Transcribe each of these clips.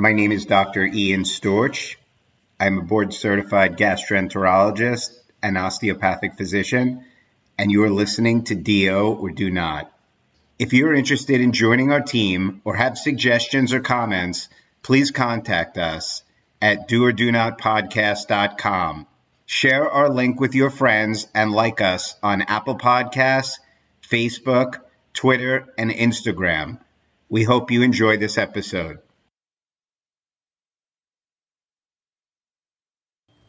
My name is Dr. Ian Storch. I'm a board-certified gastroenterologist and osteopathic physician, and you are listening to DO or Do Not. If you are interested in joining our team or have suggestions or comments, please contact us at doordonotpodcast.com. Share our link with your friends and like us on Apple Podcasts, Facebook, Twitter, and Instagram. We hope you enjoy this episode.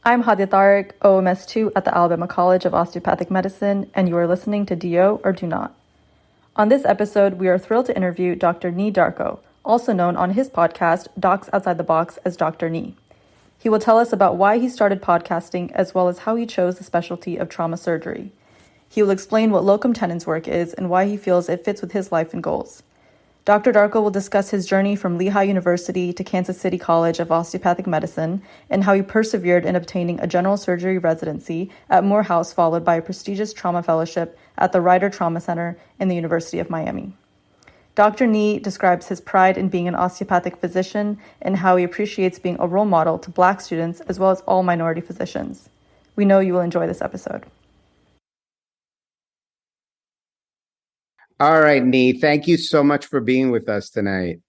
I'm Nii Darko, OMS2 at the Alabama College of Osteopathic Medicine, and you are listening to DO or Do Not. On this episode, we are thrilled to interview Dr. Nii Darko, also known on his podcast, Docs Outside the Box, as Dr. Nii. He will tell us about why he started podcasting, as well as how he chose the specialty of trauma surgery. He will explain what Locum Tenens work is and why he feels it fits with his life and goals. Dr. Darko will discuss his journey from Lehigh University to Kansas City College of Osteopathic Medicine and how he persevered in obtaining a general surgery residency at Morehouse, followed by a prestigious trauma fellowship at the Ryder Trauma Center in the University of Miami. Dr. Nii describes his pride in being an osteopathic physician and how he appreciates being a role model to Black students as well as all minority physicians. We know you will enjoy this episode. All right, Nii, thank you so much for being with us tonight.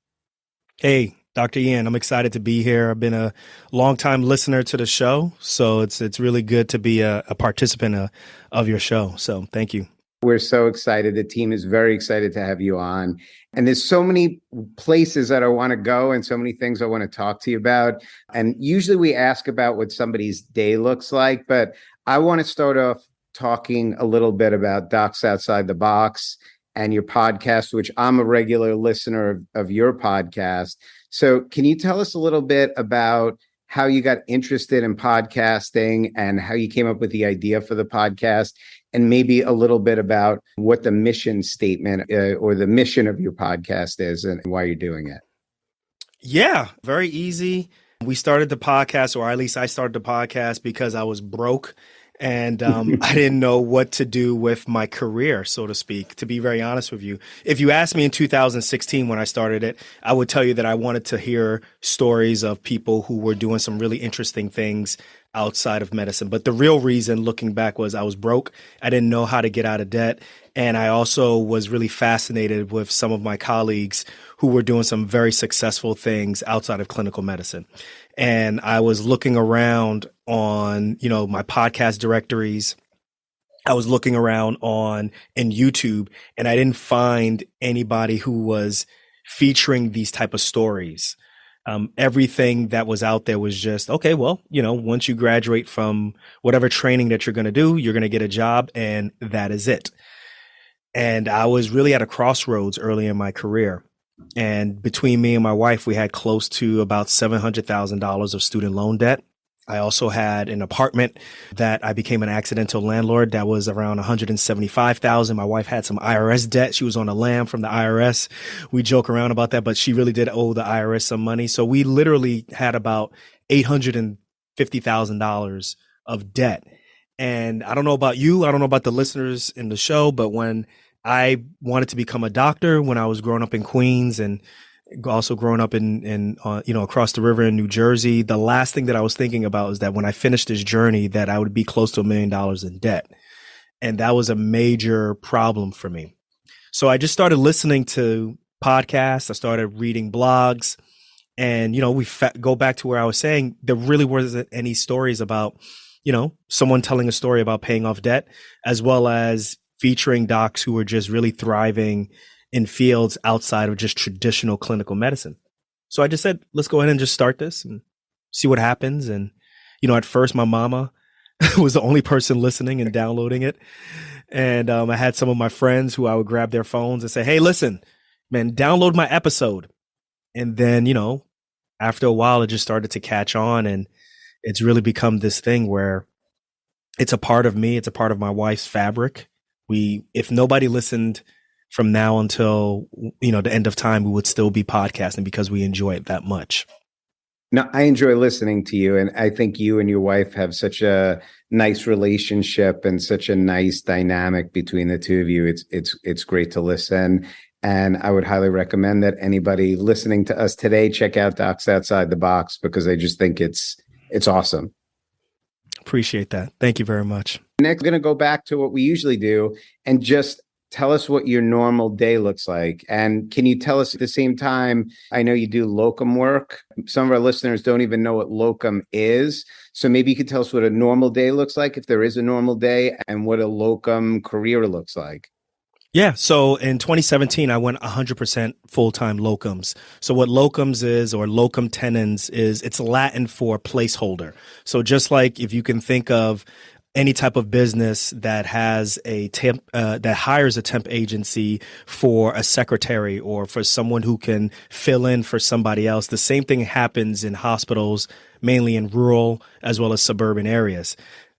Hey, Dr. Ian, I'm excited to be here. I've been a longtime listener to the show, so it's really good to be a participant of your show. So thank you. We're so excited. The team is very excited to have you on. And there's so many places that I want to go and so many things I want to talk to you about. And usually we ask about what somebody's day looks like, but I want to start off talking a little bit about Docs Outside the Box and your podcast, which I'm a regular listener of your podcast. So can you tell us a little bit about how you got interested in podcasting and how you came up with the idea for the podcast, and maybe a little bit about what the mission statement or the mission of your podcast is and why you're doing it? Yeah, very easy. We started the podcast, or at least I started the podcast because I was broke. And I didn't know what to do with my career, so to speak, to be very honest with you. If you asked me in 2016 when I started it, I would tell you that I wanted to hear stories of people who were doing some really interesting things outside of medicine. But the real reason, looking back, was I was broke. I didn't know how to get out of debt. And I also was really fascinated with some of my colleagues who were doing some very successful things outside of clinical medicine. And I was looking around on, my podcast directories. I was looking around in YouTube, and I didn't find anybody who was featuring these type of stories. Everything that was out there was just, okay, well, once you graduate from whatever training that you're going to do, you're going to get a job, and that is it. And I was really at a crossroads early in my career. And between me and my wife, we had close to about $700,000 of student loan debt. I also had an apartment that I became an accidental landlord that was around $175,000. My wife had some IRS debt. She was on a lam from the IRS. We joke around about that, but she really did owe the IRS some money. So we literally had about $850,000 of debt. And I don't know about you. I don't know about the listeners in the show, but when I wanted to become a doctor when I was growing up in Queens and also growing up in across the river in New Jersey, the last thing that I was thinking about is that when I finished this journey, that I would be close to $1 million in debt. And that was a major problem for me. So I just started listening to podcasts. I started reading blogs, and, we go back to where I was saying there really wasn't any stories about, someone telling a story about paying off debt, as well as featuring docs who were just really thriving in fields outside of just traditional clinical medicine. So I just said, let's go ahead and just start this and see what happens. And, at first my mama was the only person listening and downloading it. And I had some of my friends who I would grab their phones and say, hey, listen, man, download my episode. And then, after a while, it just started to catch on. And it's really become this thing where it's a part of me. It's a part of my wife's fabric. If nobody listened from now until, the end of time, we would still be podcasting because we enjoy it that much. No, I enjoy listening to you. And I think you and your wife have such a nice relationship and such a nice dynamic between the two of you. It's great to listen. And I would highly recommend that anybody listening to us today check out Docs Outside the Box, because I just think it's awesome. Appreciate that. Thank you very much. Next, we're going to go back to what we usually do and just tell us what your normal day looks like. And can you tell us at the same time, I know you do locum work. Some of our listeners don't even know what locum is. So maybe you could tell us what a normal day looks like, if there is a normal day, and what a locum career looks like. Yeah. So in 2017, I went 100% full-time locums. So what locums is, or locum tenens is, it's Latin for placeholder. So just like if you can think of any type of business that has a temp, that hires a temp agency for a secretary or for someone who can fill in for somebody else, the same thing happens in hospitals, mainly in rural as well as suburban areas.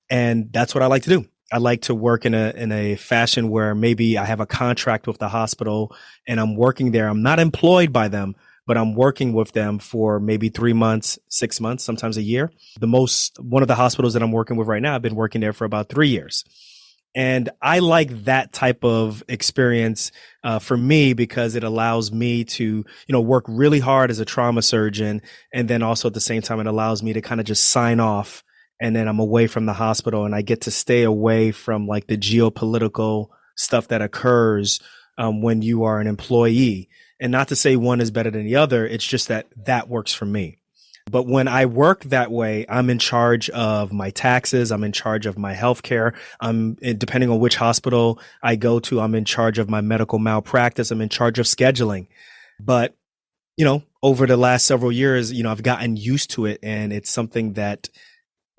And that's what I like to do. I like to work in a fashion where maybe I have a contract with the hospital and I'm working there. I'm not employed by them, but I'm working with them for maybe 3 months, 6 months, sometimes a year. One of the hospitals that I'm working with right now, I've been working there for about 3 years. And I like that type of experience for me, because it allows me to, work really hard as a trauma surgeon. And then also at the same time, it allows me to kind of just sign off. And then I'm away from the hospital and I get to stay away from like the geopolitical stuff that occurs when you are an employee. And not to say one is better than the other. It's just that works for me. But when I work that way, I'm in charge of my taxes. I'm in charge of my healthcare. Depending on which hospital I go to, I'm in charge of my medical malpractice. I'm in charge of scheduling. But, over the last several years, I've gotten used to it, and it's something that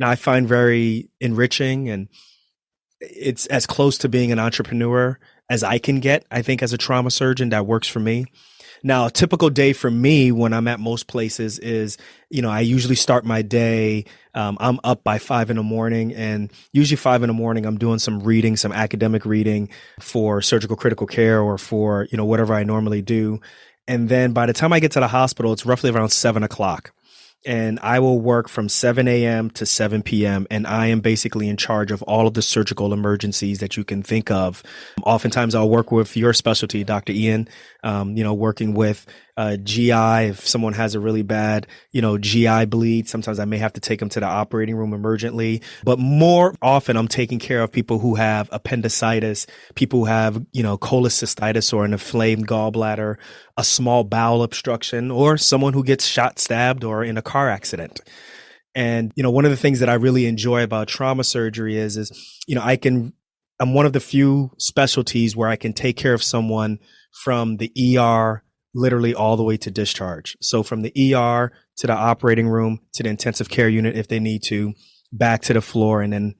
I find very enriching, and it's as close to being an entrepreneur as I can get, I think, as a trauma surgeon. That works for me. Now, a typical day for me when I'm at most places is, I usually start my day. I'm up by 5 a.m, and usually 5 a.m, I'm doing some reading, some academic reading for surgical critical care or for, whatever I normally do. And then by the time I get to the hospital, it's roughly around 7 o'clock. And I will work from 7 a.m. to 7 p.m. And I am basically in charge of all of the surgical emergencies that you can think of. Oftentimes I'll work with your specialty, Dr. Ian, working with GI. If someone has a really bad, GI bleed, sometimes I may have to take them to the operating room emergently. But more often I'm taking care of people who have appendicitis, people who have, cholecystitis or an inflamed gallbladder, a small bowel obstruction, or someone who gets shot, stabbed, or in a car accident. And, one of the things that I really enjoy about trauma surgery is I'm one of the few specialties where I can take care of someone from the ER literally all the way to discharge. So from the ER to the operating room to the intensive care unit if they need to, back to the floor, and then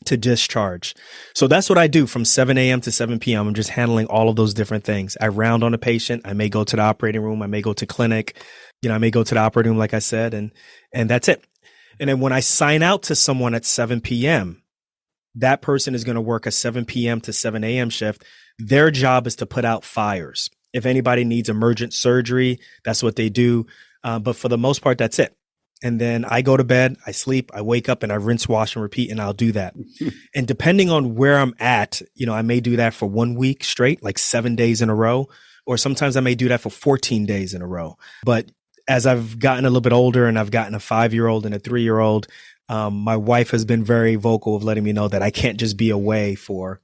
to discharge. So that's what I do from 7 a.m. to 7 p.m. I'm just handling all of those different things. I round on a patient. I may go to the operating room. I may go to clinic. I may go to the operating room, like I said, and that's it. And then when I sign out to someone at 7 p.m., that person is going to work a 7 p.m. to 7 a.m. shift. Their job is to put out fires. If anybody needs emergent surgery, that's what they do. But for the most part, that's it. And then I go to bed, I sleep, I wake up, and I rinse, wash, and repeat, and I'll do that. And depending on where I'm at, I may do that for 1 week straight, like 7 days in a row, or sometimes I may do that for 14 days in a row. But as I've gotten a little bit older and I've gotten a 5-year-old and a 3-year-old, my wife has been very vocal of letting me know that I can't just be away for,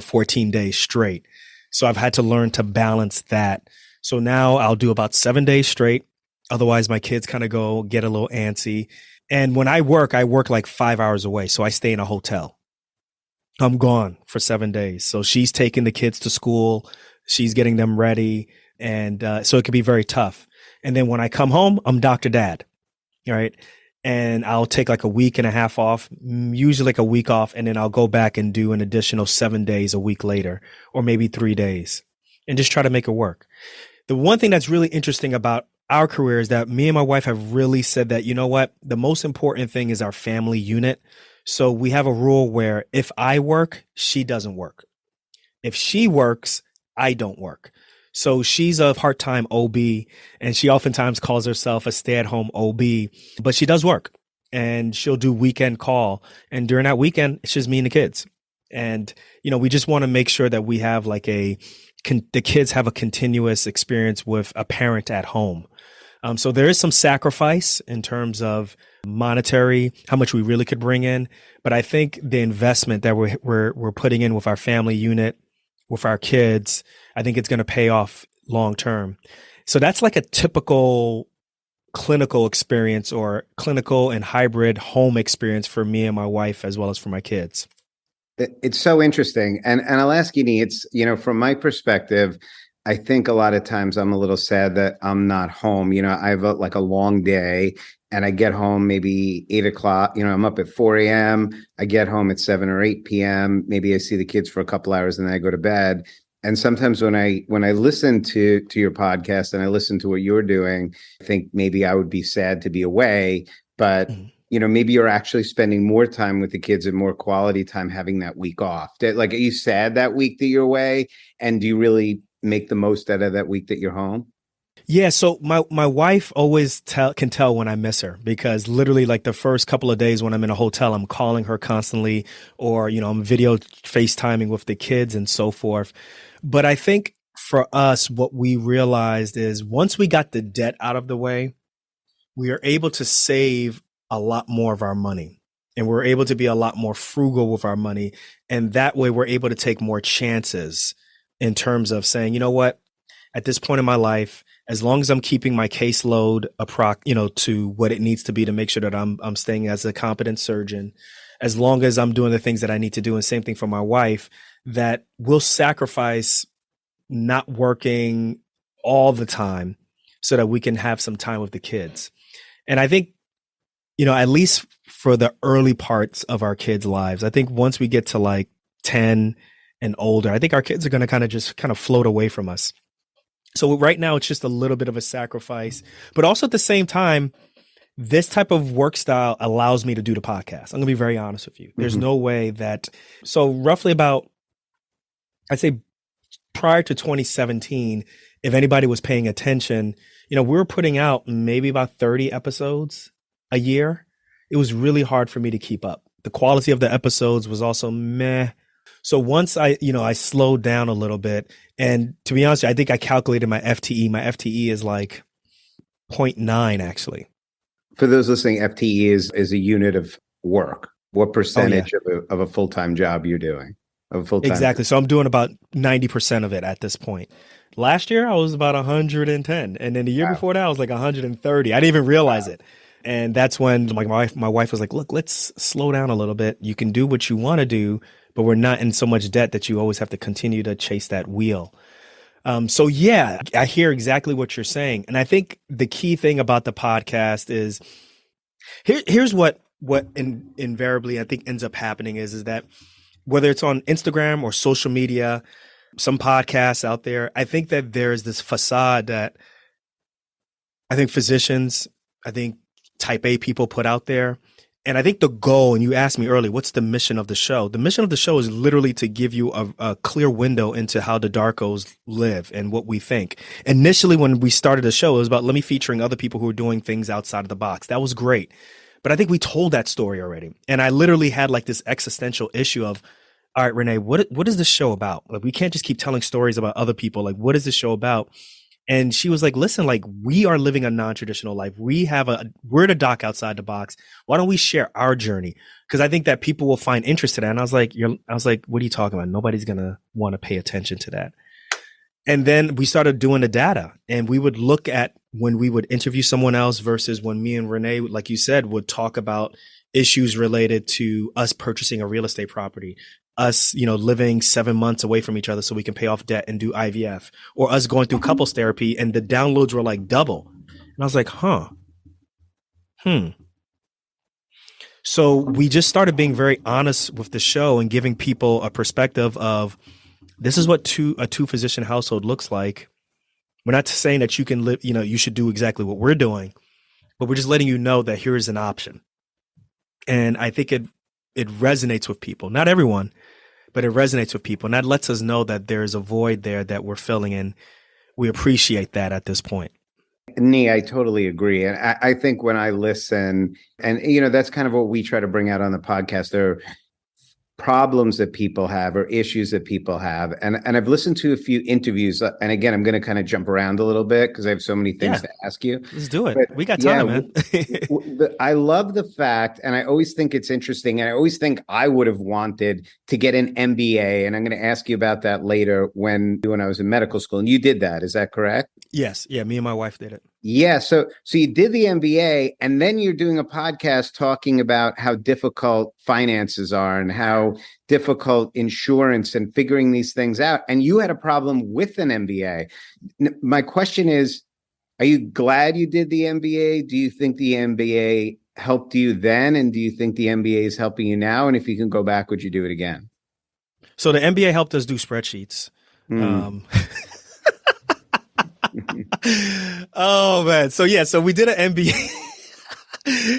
14 days straight. So I've had to learn to balance that. So now I'll do about 7 days straight. Otherwise, my kids kind of get a little antsy. And when I work like 5 hours away. So I stay in a hotel. I'm gone for 7 days. So she's taking the kids to school. She's getting them ready. And so it can be very tough. And then when I come home, I'm Dr. Dad. All right. And I'll take like a week and a half off, usually like a week off. And then I'll go back and do an additional 7 days a week later, or maybe 3 days, and just try to make it work. The one thing that's really interesting about our career is that me and my wife have really said that, the most important thing is our family unit. So we have a rule where if I work, she doesn't work. If she works, I don't work. So she's a part-time OB, and she oftentimes calls herself a stay-at-home OB, but she does work, and she'll do weekend call. And during that weekend, it's just me and the kids. And, we just want to make sure that we have like a the kids have a continuous experience with a parent at home. So there is some sacrifice in terms of monetary, how much we really could bring in. But I think the investment that we're putting in with our family unit, with our kids, I think it's going to pay off long term. So that's like a typical clinical experience or clinical and hybrid home experience for me and my wife, as well as for my kids. It's so interesting. And I'll ask you, Nii, it's, from my perspective, I think a lot of times I'm a little sad that I'm not home. I have a long day and I get home maybe 8 o'clock. I'm up at 4 a.m. I get home at 7 or 8 p.m. Maybe I see the kids for a couple hours and then I go to bed. And sometimes when I listen to your podcast and I listen to what you're doing, I think maybe I would be sad to be away, but maybe you're actually spending more time with the kids and more quality time having that week off. Like, are you sad that week that you're away? And do you really make the most out of that week that you're home? Yeah. So my wife always can tell when I miss her, because literally like the first couple of days when I'm in a hotel, I'm calling her constantly, or, I'm video FaceTiming with the kids and so forth. But I think for us, what we realized is once we got the debt out of the way, we are able to save a lot more of our money, and we're able to be a lot more frugal with our money. And that way we're able to take more chances in terms of saying, you know what, at this point in my life, as long as I'm keeping my caseload to what it needs to be to make sure that I'm staying as a competent surgeon, as long as I'm doing the things that I need to do, and same thing for my wife, that we'll sacrifice not working all the time so that we can have some time with the kids. And I think, at least for the early parts of our kids' lives, I think once we get to like 10 and older, I think our kids are going to kind of float away from us. So right now it's just a little bit of a sacrifice, but also at the same time, this type of work style allows me to do the podcast. I'm going to be very honest with you. There's no way that, so roughly about, I'd say prior to 2017, if anybody was paying attention, we were putting out maybe about 30 episodes a year. It was really hard for me to keep up. The quality of the episodes was also meh. So once I slowed down a little bit, and to be honest, I think I calculated my FTE. My FTE is like 0.9 actually. For those listening, FTE is a unit of work. What percentage of a full-time job you're doing? Of a full-time Exactly. So I'm doing about 90% of it at this point. Last year I was about 110, and then the year before that I was like 130. I didn't even realize it. And that's when my wife was like, look, let's slow down a little bit. You can do what you want to do, but we're not in so much debt that you always have to continue to chase that wheel. So yeah, I hear exactly what you're saying. And I think the key thing about the podcast is here's what invariably I think ends up happening is that whether it's on Instagram or social media, some podcasts out there, I think that there's this facade that I think physicians, I think type A people put out there. And I think the goal, and you asked me earlier, what's the mission of the show? The mission of the show is literally to give you a clear window into how the Darkos live and what we think. Initially, when we started the show, it was about let me featuring other people who are doing things outside of the box. That was great. But I think we told that story already. And I literally had like this existential issue of, all right, Renee, what is this show about? Like, we can't just keep telling stories about other people. Like, what is this show about? And she was like, listen, like we are living a non-traditional life. We're the doc outside the box. Why don't we share our journey? Because I think that people will find interest in that. And I was like, what are you talking about? Nobody's going to want to pay attention to that. And then we started doing the data, and we would look at when we would interview someone else versus when me and Renee, like you said, would talk about issues related to us purchasing a real estate property, us, living 7 months away from each other so we can pay off debt and do IVF, or us going through couples therapy and the downloads were like double. And I was like, So we just started being very honest with the show and giving people a perspective of this is what a two physician household looks like. We're not saying that you can live, you should do exactly what we're doing, but we're just letting you know that here is an option. And I think it resonates with people, not everyone, but it resonates with people. And that lets us know that there's a void there that we're filling in. We appreciate that at this point. Nii, I totally agree. And I think when I listen, and that's kind of what we try to bring out on the podcast, there are problems that people have or issues that people have. And I've listened to a few interviews. And again, I'm going to kind of jump around a little bit because I have so many things to ask you. Let's do it. But We got time, man. I love the fact, and I always think it's interesting, and I always think I would have wanted to get an MBA. And I'm going to ask you about that later when I was in medical school. And you did that. Is that correct? Yes. Yeah. Me and my wife did it. Yeah. So you did the MBA, and then you're doing a podcast talking about how difficult finances are and how difficult insurance and figuring these things out. And you had a problem with an MBA. My question is, are you glad you did the MBA? Do you think the MBA helped you then? And do you think the MBA is helping you now? And if you can go back, would you do it again? So the MBA helped us do spreadsheets. Oh man. So we did an MBA.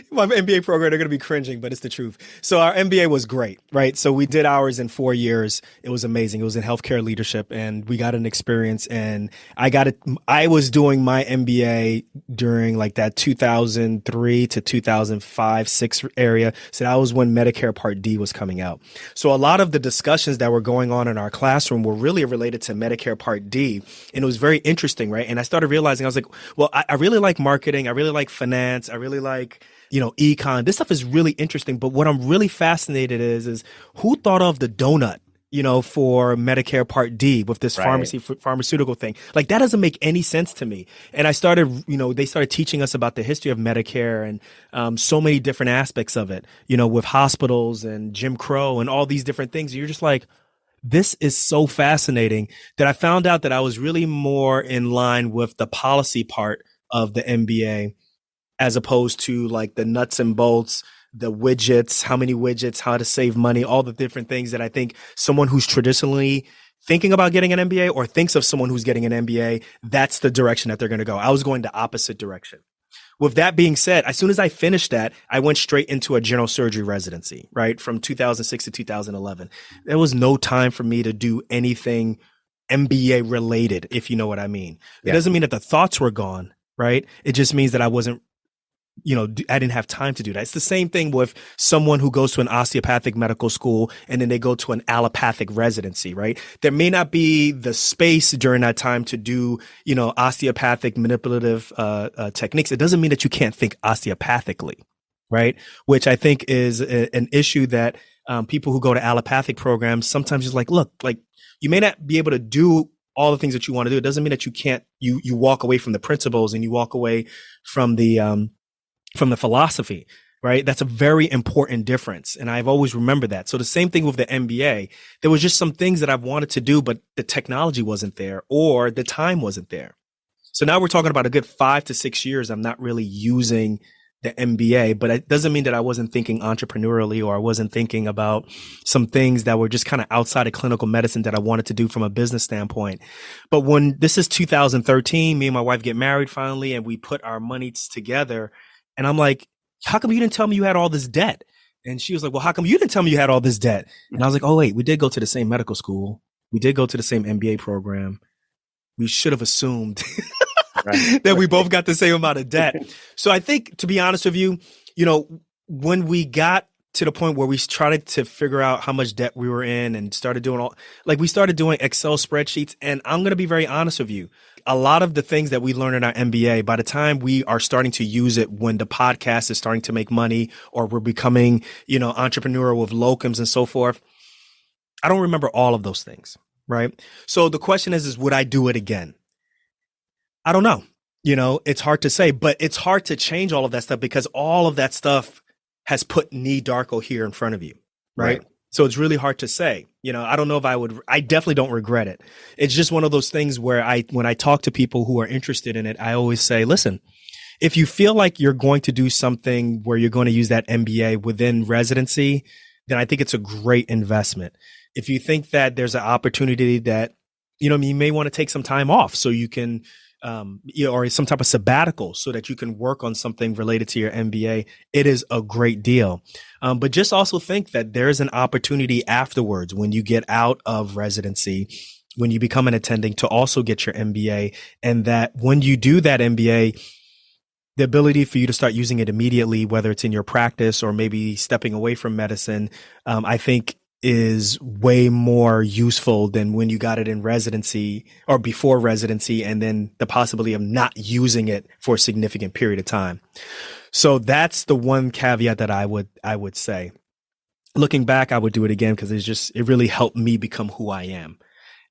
My MBA program, they're going to be cringing, but it's the truth. So our MBA was great, right? So we did ours in 4 years. It was amazing. It was in healthcare leadership, and we got an experience, and I was doing my MBA during like that 2003 to 2005, 6 area. So that was when Medicare Part D was coming out. So a lot of the discussions that were going on in our classroom were really related to Medicare Part D. And it was very interesting, right? And I started realizing, I was like, well, I really like marketing. I really like finance. I really like, econ. This stuff is really interesting. But what I'm really fascinated is who thought of the donut, for Medicare Part D with this pharmaceutical thing. Like, that doesn't make any sense to me. And I started, they started teaching us about the history of Medicare and so many different aspects of it, with hospitals and Jim Crow and all these different things. And you're just like, this is so fascinating that I found out that I was really more in line with the policy part of the MBA as opposed to like the nuts and bolts, the widgets, how many widgets, how to save money, all the different things that I think someone who's traditionally thinking about getting an MBA or thinks of someone who's getting an MBA, that's the direction that they're going to go. I was going the opposite direction. With that being said, as soon as I finished that, I went straight into a general surgery residency, right? From 2006 to 2011. There was no time for me to do anything MBA related, if you know what I mean. Yeah. It doesn't mean that the thoughts were gone, right? It just means that I wasn't, I didn't have time to do that. It's the same thing with someone who goes to an osteopathic medical school and then they go to an allopathic residency, right? There may not be the space during that time to do, osteopathic manipulative techniques. It doesn't mean that you can't think osteopathically, right? Which I think is an issue that people who go to allopathic programs sometimes just like, look, like you may not be able to do all the things that you want to do. It doesn't mean that you can't, you walk away from the principles and you walk away from the philosophy, right? That's a very important difference. And I've always remembered that. So the same thing with the MBA, there was just some things that I've wanted to do, but the technology wasn't there or the time wasn't there. So now we're talking about a good 5 to 6 years. I'm not really using the MBA, but it doesn't mean that I wasn't thinking entrepreneurially or I wasn't thinking about some things that were just kind of outside of clinical medicine that I wanted to do from a business standpoint. But when this is 2013, me and my wife get married finally, and we put our monies together. And I'm like, how come you didn't tell me you had all this debt? And she was like, well, how come you didn't tell me you had all this debt? And I was like, oh, wait, we did go to the same medical school. We did go to the same MBA program. We should have assumed that we both got the same amount of debt. So I think, to be honest with you, when we got to the point where we started to figure out how much debt we were in and started doing we started doing Excel spreadsheets. And I'm going to be very honest with you. A lot of the things that we learned in our MBA, by the time we are starting to use it when the podcast is starting to make money or we're becoming, entrepreneurial with locums and so forth, I don't remember all of those things, right? So the question is would I do it again? I don't know. It's hard to say, but it's hard to change all of that stuff because all of that stuff has put Nii Darko here in front of you, right? So it's really hard to say. I don't know if I definitely don't regret it. It's just one of those things where when I talk to people who are interested in it, I always say, listen, if you feel like you're going to do something where you're going to use that MBA within residency, then I think it's a great investment. If you think that there's an opportunity that, you may want to take some time off so you can, or some type of sabbatical so that you can work on something related to your MBA, it is a great deal. But just also think that there's an opportunity afterwards when you get out of residency, when you become an attending, to also get your MBA. And that when you do that MBA, the ability for you to start using it immediately, whether it's in your practice or maybe stepping away from medicine, I think is way more useful than when you got it in residency or before residency, and then the possibility of not using it for a significant period of time. So that's the one caveat that I would say. Looking back, I would do it again because it really helped me become who I am.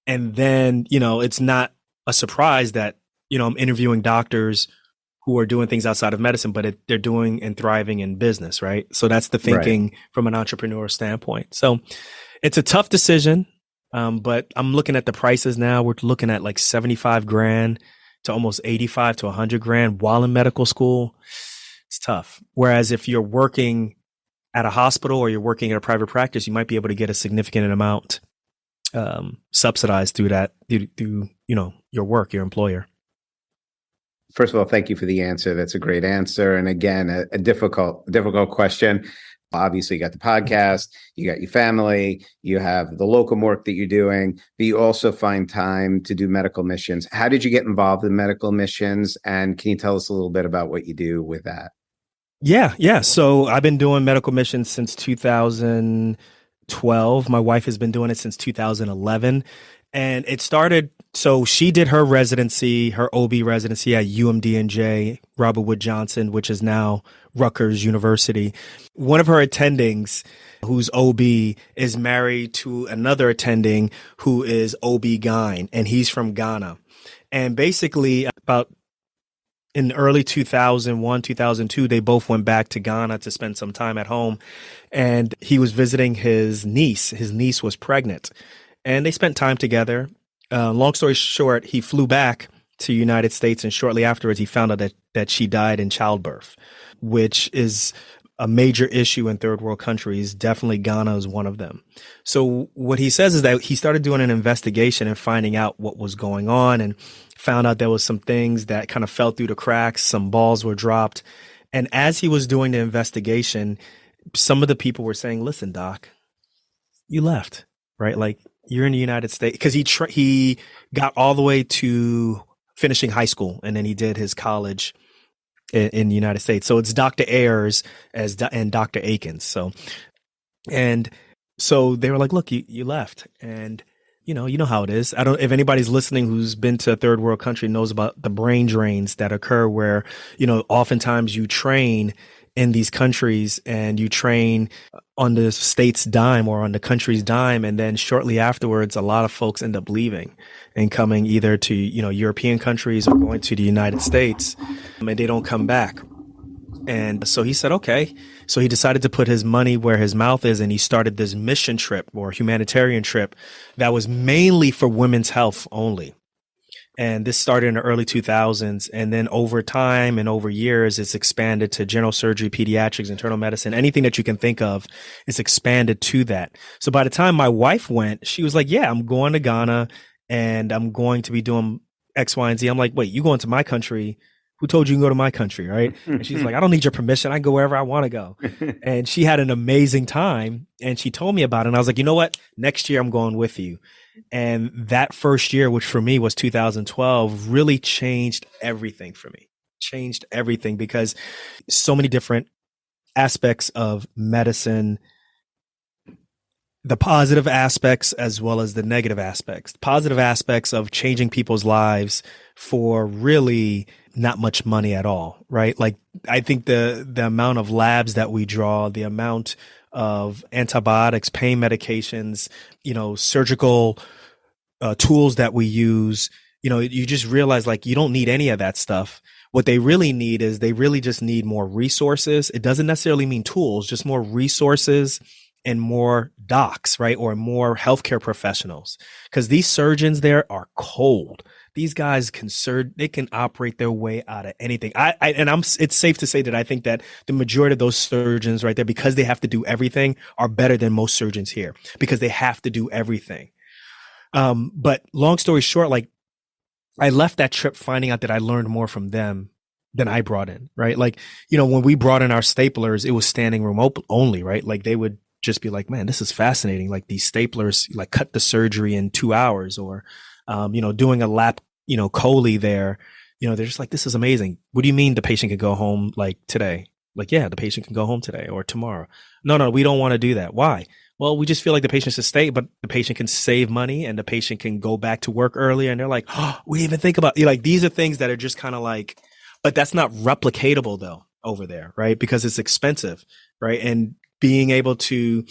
And then, it's not a surprise that, I'm interviewing doctors who are doing things outside of medicine, but they're doing and thriving in business, right? So that's the thinking from an entrepreneur standpoint. So it's a tough decision, but I'm looking at the prices now. We're looking at like 75 grand to almost 85 to 100 grand while in medical school. It's tough. Whereas if you're working at a hospital or you're working at a private practice, you might be able to get a significant amount subsidized through your work, your employer. First of all, thank you for the answer. That's a great answer. And again, a difficult question. Obviously, you got the podcast, you got your family, you have the locum work that you're doing, but you also find time to do medical missions. How did you get involved in medical missions? And can you tell us a little bit about what you do with that? Yeah. So I've been doing medical missions since 2012. My wife has been doing it since 2011. And it started, so she did her residency, her OB residency at UMDNJ, Robert Wood Johnson, which is now Rutgers University. One of her attendings, who's OB, is married to another attending who is OB-GYN, and he's from Ghana. And basically, about in early 2001, 2002, they both went back to Ghana to spend some time at home. And he was visiting his niece. His niece was pregnant. And they spent time together. Long story short, he flew back to the United States, and shortly afterwards, he found out that she died in childbirth, which is a major issue in third world countries. Definitely Ghana is one of them. So what he says is that he started doing an investigation and finding out what was going on, and found out there was some things that kind of fell through the cracks. Some balls were dropped. And as he was doing the investigation, some of the people were saying, listen, doc, you left, right? Like, you're in the United States, because he got all the way to finishing high school, and then he did his college in the United States. So it's Dr. Ayers and Dr. Akins. So they were like, look, you left, and you know how it is. I don't, if anybody's listening who's been to a third world country knows about the brain drains that occur where, oftentimes you train in these countries and you train on the state's dime or on the country's dime. And then shortly afterwards, a lot of folks end up leaving and coming either to, European countries or going to the United States, and they don't come back. And so he said, okay. So he decided to put his money where his mouth is. And he started this mission trip or humanitarian trip that was mainly for women's health only. And this started in the early 2000s. And then over time and over years, it's expanded to general surgery, pediatrics, internal medicine, anything that you can think of is expanded to that. So by the time my wife went, she was like, yeah, I'm going to Ghana and I'm going to be doing X, Y, and Z. I'm like, wait, you going to my country? Who told you can go to my country, right? And she's like, I don't need your permission. I can go wherever I want to go. And she had an amazing time. And she told me about it. And I was like, you know what? Next year, I'm going with you. And that first year, which for me was 2012, really changed everything for me. Changed everything because so many different aspects of medicine, the positive aspects as well as the negative aspects. Positive aspects of changing people's lives for really not much money at all, right? Like, I think the amount of labs that we draw, the amount of antibiotics, pain medications, surgical tools that we use, you just realize like you don't need any of that stuff. What they really need is they really just need more resources. It doesn't necessarily mean tools, just more resources and more docs, right? Or more healthcare professionals, because these surgeons there are cold. These guys they can operate their way out of anything. It's safe to say that I think that the majority of those surgeons right there, because they have to do everything, are better than most surgeons here because they have to do everything. But long story short, like, I left that trip finding out that I learned more from them than I brought in, right? Like, when we brought in our staplers, it was standing room only, right? Like, they would just be like, man, this is fascinating. Like, these staplers, like, cut the surgery in 2 hours, or, doing a lap, chole there, they're just like, this is amazing. What do you mean the patient can go home like today? Like, yeah, the patient can go home today or tomorrow. No, we don't want to do that. Why? Well, we just feel like the patient should stay, but the patient can save money and the patient can go back to work earlier. And they're like, oh, we didn't even think about, like, these are things that are just kind of like, but that's not replicatable though over there, right? Because it's expensive, right? And being able to,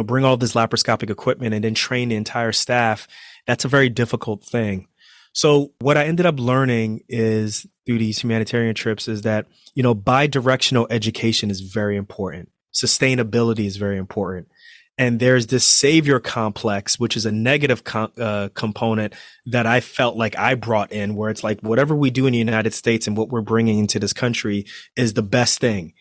bring all this laparoscopic equipment and then train the entire staff, that's a very difficult thing. So what I ended up learning is through these humanitarian trips is that, bi-directional education is very important. Sustainability is very important. And there's this savior complex, which is a negative component that I felt like I brought in, where it's like whatever we do in the United States and what we're bringing into this country is the best thing.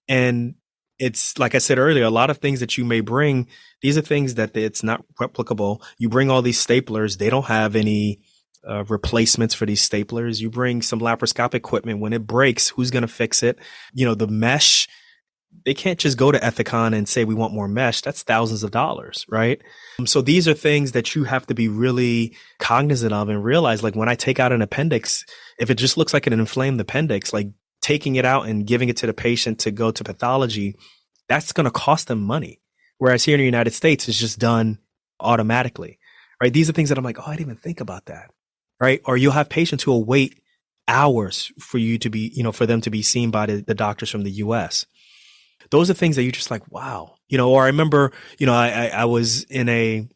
And it's like I said earlier, a lot of things that you may bring, these are things that it's not replicable. You bring all these staplers, they don't have any replacements for these staplers. You bring some laparoscopic equipment. When it breaks, who's going to fix it? The mesh, they can't just go to Ethicon and say, we want more mesh. That's thousands of dollars, right? So these are things that you have to be really cognizant of and realize, like when I take out an appendix, if it just looks like an inflamed appendix, like taking it out and giving it to the patient to go to pathology, that's going to cost them money. Whereas here in the United States, it's just done automatically, right? These are things that I'm like, oh, I didn't even think about that, right? Or you'll have patients who will wait hours for you to be, for them to be seen by the doctors from the US. Those are things that you're just like, wow, or I remember, I was in a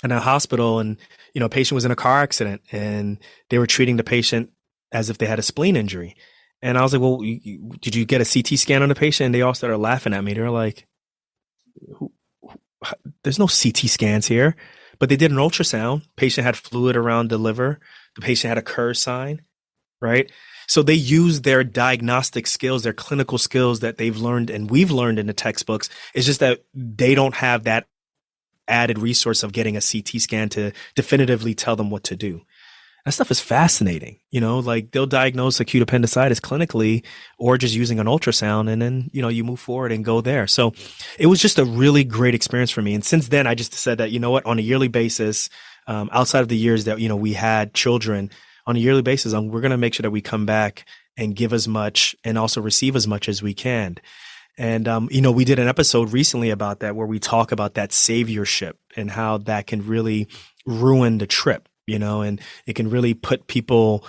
hospital and, a patient was in a car accident and they were treating the patient as if they had a spleen injury. And I was like, well, did you get a CT scan on the patient? And they all started laughing at me. They're like, there's no CT scans here, but they did an ultrasound. Patient had fluid around the liver. The patient had a Kerr sign, right? So they use their diagnostic skills, their clinical skills that they've learned and we've learned in the textbooks. It's just that they don't have that added resource of getting a CT scan to definitively tell them what to do. That stuff is fascinating. Like they'll diagnose acute appendicitis clinically or just using an ultrasound, and then, you move forward and go there. So it was just a really great experience for me. And since then, I just said that, on a yearly basis, outside of the years that, we had children, on a yearly basis, we're going to make sure that we come back and give as much and also receive as much as we can. And, we did an episode recently about that, where we talk about that saviorship and how that can really ruin the trip, and it can really put people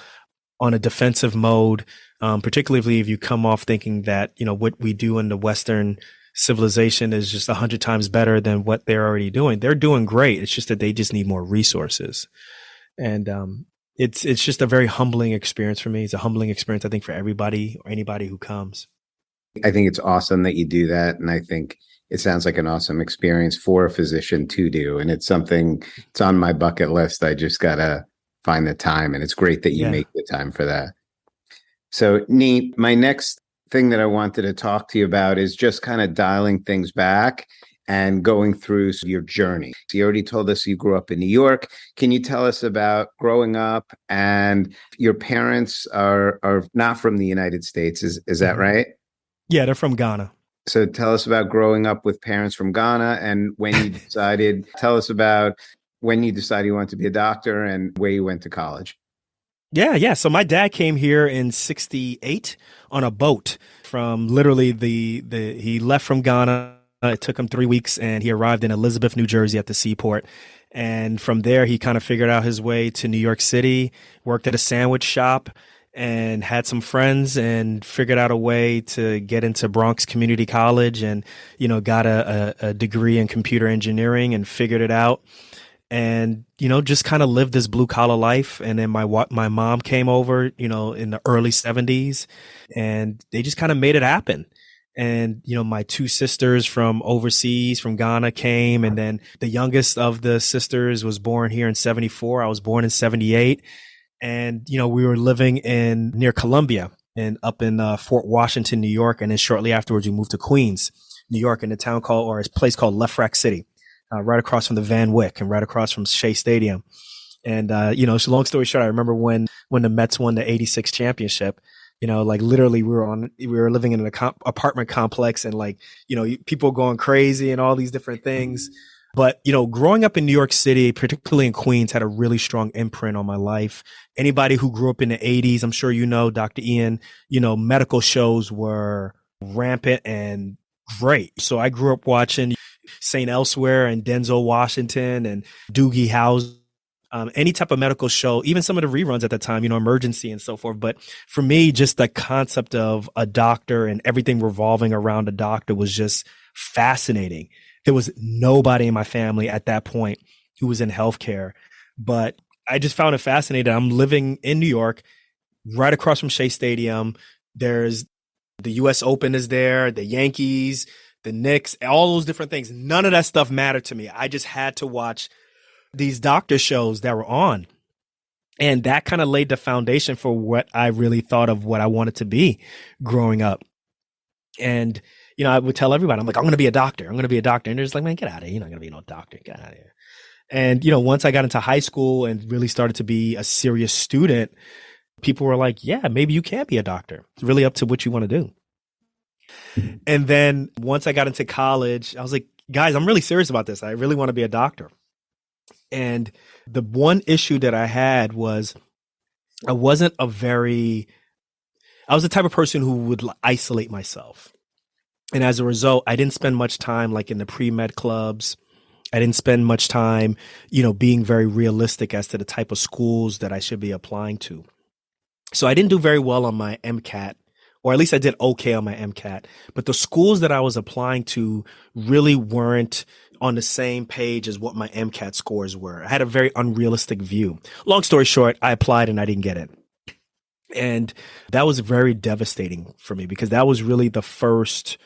on a defensive mode, particularly if you come off thinking that, what we do in the Western civilization is just 100 times better than what they're already doing. They're doing great. It's just that they just need more resources. And, it's just a very humbling experience for me. It's a humbling experience, I think, for everybody or anybody who comes. I think it's awesome that you do that. And I think it sounds like an awesome experience for a physician to do. And it's something, it's on my bucket list. I just got to find the time. And it's great that you make the time for that. So, Nii, my next thing that I wanted to talk to you about is just kind of dialing things back and going through your journey. So you already told us you grew up in New York. Can you tell us about growing up? And your parents are not from the United States. Is that right? Yeah, they're from Ghana. So tell us about growing up with parents from Ghana and when you decided, tell us about when you decided you wanted to be a doctor and where you went to college. Yeah. So my dad came here in 1968 on a boat from literally he left from Ghana. It took him 3 weeks and he arrived in Elizabeth, New Jersey at the seaport. And from there, he kind of figured out his way to New York City, worked at a sandwich shop and had some friends and figured out a way to get into Bronx Community College and, got a degree in computer engineering and figured it out. And, just kind of lived this blue collar life. And then my mom came over, in the early 1970s and they just kind of made it happen. And, my two sisters from overseas, from Ghana came. And then the youngest of the sisters was born here in 1974. I was born in 1978. And, we were living near Columbia and up in Fort Washington, New York. And then shortly afterwards, we moved to Queens, New York, in a place called Left Rack City, right across from the Van Wyck and right across from Shea Stadium. And, so long story short, I remember when the Mets won the 86 championship. Literally we were living in an apartment complex and people going crazy and all these different things. But, growing up in New York City, particularly in Queens, had a really strong imprint on my life. Anybody who grew up in the 80s, I'm sure Dr. Ian, medical shows were rampant and great. So I grew up watching St. Elsewhere and Denzel Washington and Doogie Howser. Any type of medical show, even some of the reruns at the time, Emergency and so forth. But for me, just the concept of a doctor and everything revolving around a doctor was just fascinating. There was nobody in my family at that point who was in healthcare, but I just found it fascinating. I'm living in New York, right across from Shea Stadium. There's the US Open is there, the Yankees, the Knicks, all those different things. None of that stuff mattered to me. I just had to watch these doctor shows that were on. And that kind of laid the foundation for what I really thought of what I wanted to be growing up. And, I would tell everybody, I'm like, I'm going to be a doctor. I'm going to be a doctor. And they're just like, man, get out of here. You're not going to be no doctor. Get out of here. And, once I got into high school and really started to be a serious student, people were like, yeah, maybe you can be a doctor. It's really up to what you want to do. And then once I got into college, I was like, guys, I'm really serious about this. I really want to be a doctor. And the one issue that I had was I was the type of person who would isolate myself. And as a result, I didn't spend much time like in the pre-med clubs. I didn't spend much time, being very realistic as to the type of schools that I should be applying to. So I didn't do very well on my MCAT, or at least I did okay on my MCAT. But the schools that I was applying to really weren't on the same page as what my MCAT scores were. I had a very unrealistic view. Long story short, I applied and I didn't get it. And that was very devastating for me because that was really the first